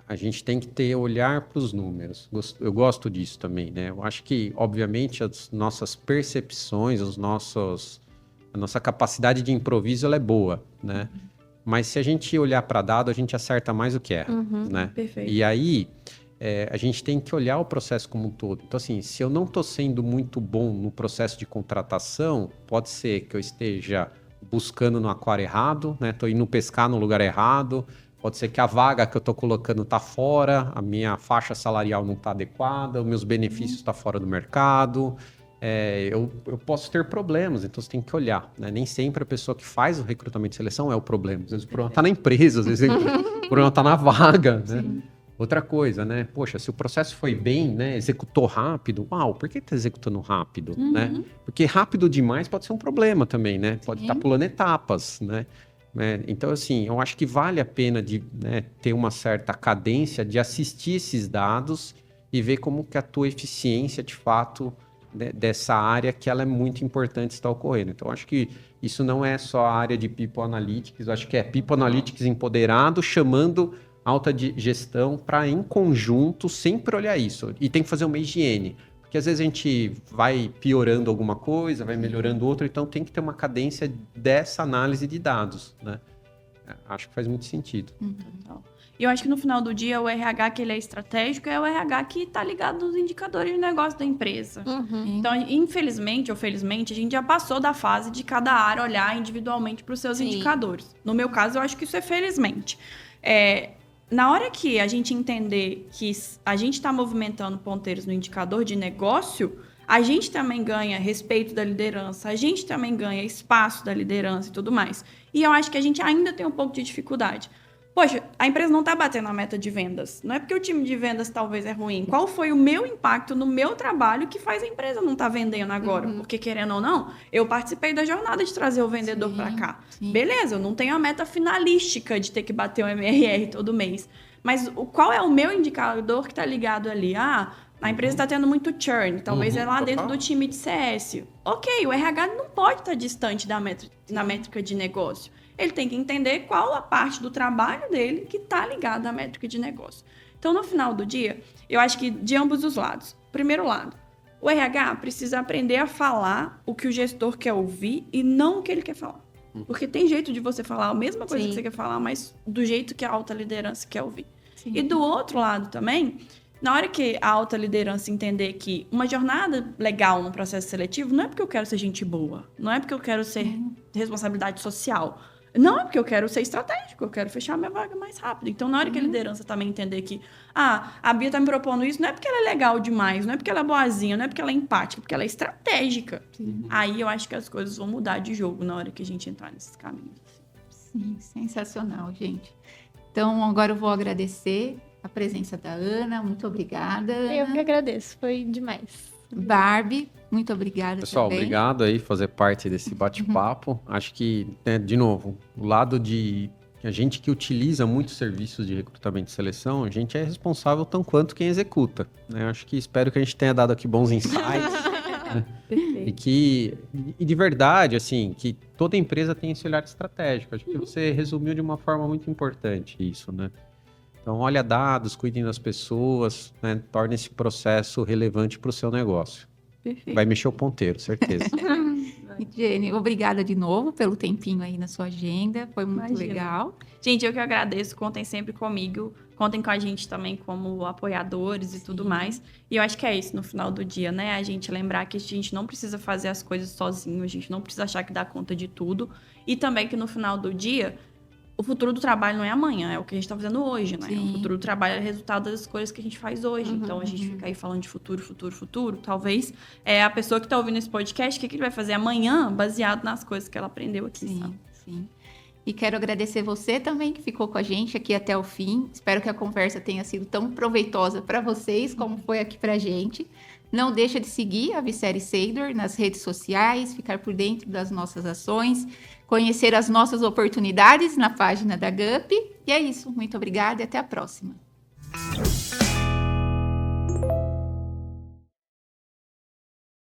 [SPEAKER 3] a gente tem que olhar para os números. Eu gosto disso também, né? Eu acho que, obviamente, as nossas percepções, a nossa capacidade de improviso ela é boa, né? Mas se a gente olhar para dado, a gente acerta mais o que erra, né?
[SPEAKER 4] Perfeito.
[SPEAKER 3] E aí, a gente tem que olhar o processo como um todo. Então, assim, se eu não estou sendo muito bom no processo de contratação, pode ser que eu esteja buscando no aquário errado, né? Estou indo pescar no lugar errado. Pode ser que a vaga que eu estou colocando está fora, a minha faixa salarial não está adequada, os meus benefícios estão fora do mercado. Eu posso ter problemas, então você tem que olhar, né? Nem sempre a pessoa que faz o recrutamento e seleção é o problema. Às vezes o problema está na empresa, às vezes o problema está na vaga, né? Outra coisa, né? Poxa, se o processo foi bem, né? Executou rápido. Uau, por que tá executando rápido, né? Porque rápido demais pode ser um problema também, né? Pode estar pulando etapas, né? Então, assim, eu acho que vale a pena ter uma certa cadência de assistir esses dados e ver como que a tua eficiência, de fato, dessa área, que ela é muito importante está ocorrendo. Então, eu acho que isso não é só a área de People Analytics, eu acho que é People Analytics empoderado, chamando alta gestão para, em conjunto, sempre olhar isso. E tem que fazer uma higiene, porque às vezes a gente vai piorando alguma coisa, vai melhorando outra, então tem que ter uma cadência dessa análise de dados, né? Acho que faz muito sentido.
[SPEAKER 4] E eu acho que no final do dia, o RH que ele é estratégico é o RH que está ligado nos indicadores de negócio da empresa. Então, infelizmente ou felizmente, a gente já passou da fase de cada área olhar individualmente para os seus indicadores. No meu caso, eu acho que isso é felizmente. Na hora que a gente entender que a gente está movimentando ponteiros no indicador de negócio, a gente também ganha respeito da liderança, a gente também ganha espaço da liderança e tudo mais. E eu acho que a gente ainda tem um pouco de dificuldade. Poxa, a empresa não está batendo a meta de vendas. Não é porque o time de vendas talvez é ruim. Qual foi o meu impacto no meu trabalho que faz a empresa não estar vendendo agora? Porque, querendo ou não, eu participei da jornada de trazer o vendedor para cá. Beleza, eu não tenho a meta finalística de ter que bater o MRR todo mês. Mas qual é o meu indicador que está ligado ali? A empresa está tendo muito churn. Talvez é lá dentro do time de CS. Ok, o RH não pode estar distante da métrica de negócio. Ele tem que entender qual a parte do trabalho dele que está ligada à métrica de negócio. Então, no final do dia, eu acho que de ambos os lados. Primeiro lado, o RH precisa aprender a falar o que o gestor quer ouvir e não o que ele quer falar. Porque tem jeito de você falar a mesma coisa que você quer falar, mas do jeito que a alta liderança quer ouvir.
[SPEAKER 1] Sim.
[SPEAKER 4] E do outro lado também, na hora que a alta liderança entender que uma jornada legal no processo seletivo não é porque eu quero ser gente boa, não é porque eu quero ser responsabilidade social, não é porque eu quero ser estratégico, eu quero fechar minha vaga mais rápido. Então, na hora que a liderança também entender que a Bia tá me propondo isso, não é porque ela é legal demais, não é porque ela é boazinha, não é porque ela é empática, é porque ela é estratégica. Aí eu acho que as coisas vão mudar de jogo na hora que a gente entrar nesses caminhos.
[SPEAKER 1] Sim, sensacional, gente. Então, agora eu vou agradecer a presença da Ana. Muito obrigada, Ana.
[SPEAKER 2] Eu que agradeço, foi demais.
[SPEAKER 1] Barbie, muito obrigada
[SPEAKER 3] Pessoal,
[SPEAKER 1] também.
[SPEAKER 3] obrigado aí por fazer parte desse bate-papo. Acho que, né, de novo, o lado de a gente que utiliza muitos serviços de recrutamento e seleção, a gente é responsável tão quanto quem executa, né? Acho que espero que a gente tenha dado aqui bons insights. E de verdade, assim, que toda empresa tem esse olhar estratégico. Acho que você resumiu de uma forma muito importante isso, né? Então, olha dados, cuidem das pessoas, né? Torne esse processo relevante para o seu negócio.
[SPEAKER 4] Perfeito.
[SPEAKER 3] Vai mexer o ponteiro, certeza.
[SPEAKER 1] E, Jenny, obrigada de novo pelo tempinho aí na sua agenda. Foi muito
[SPEAKER 4] Imagina.
[SPEAKER 1] legal.
[SPEAKER 4] Gente, eu que agradeço. Contem sempre comigo. Contem com a gente também como apoiadores e tudo mais. E eu acho que é isso no final do dia, né? A gente lembrar que a gente não precisa fazer as coisas sozinho. A gente não precisa achar que dá conta de tudo. E também que no final do dia, o futuro do trabalho não é amanhã. É o que a gente tá fazendo hoje, né?
[SPEAKER 1] Sim.
[SPEAKER 4] O futuro do trabalho é resultado das coisas que a gente faz hoje. Então, a gente fica aí falando de futuro, futuro, futuro. Talvez a pessoa que tá ouvindo esse podcast, o que ele vai fazer amanhã, baseado nas coisas que ela aprendeu aqui, sabe?
[SPEAKER 1] Sim. E quero agradecer você também que ficou com a gente aqui até o fim. Espero que a conversa tenha sido tão proveitosa para vocês como foi aqui pra gente. Não deixa de seguir a Visérie Seidor nas redes sociais, ficar por dentro das nossas ações, conhecer as nossas oportunidades na página da GUP. E é isso. Muito obrigada e até a próxima.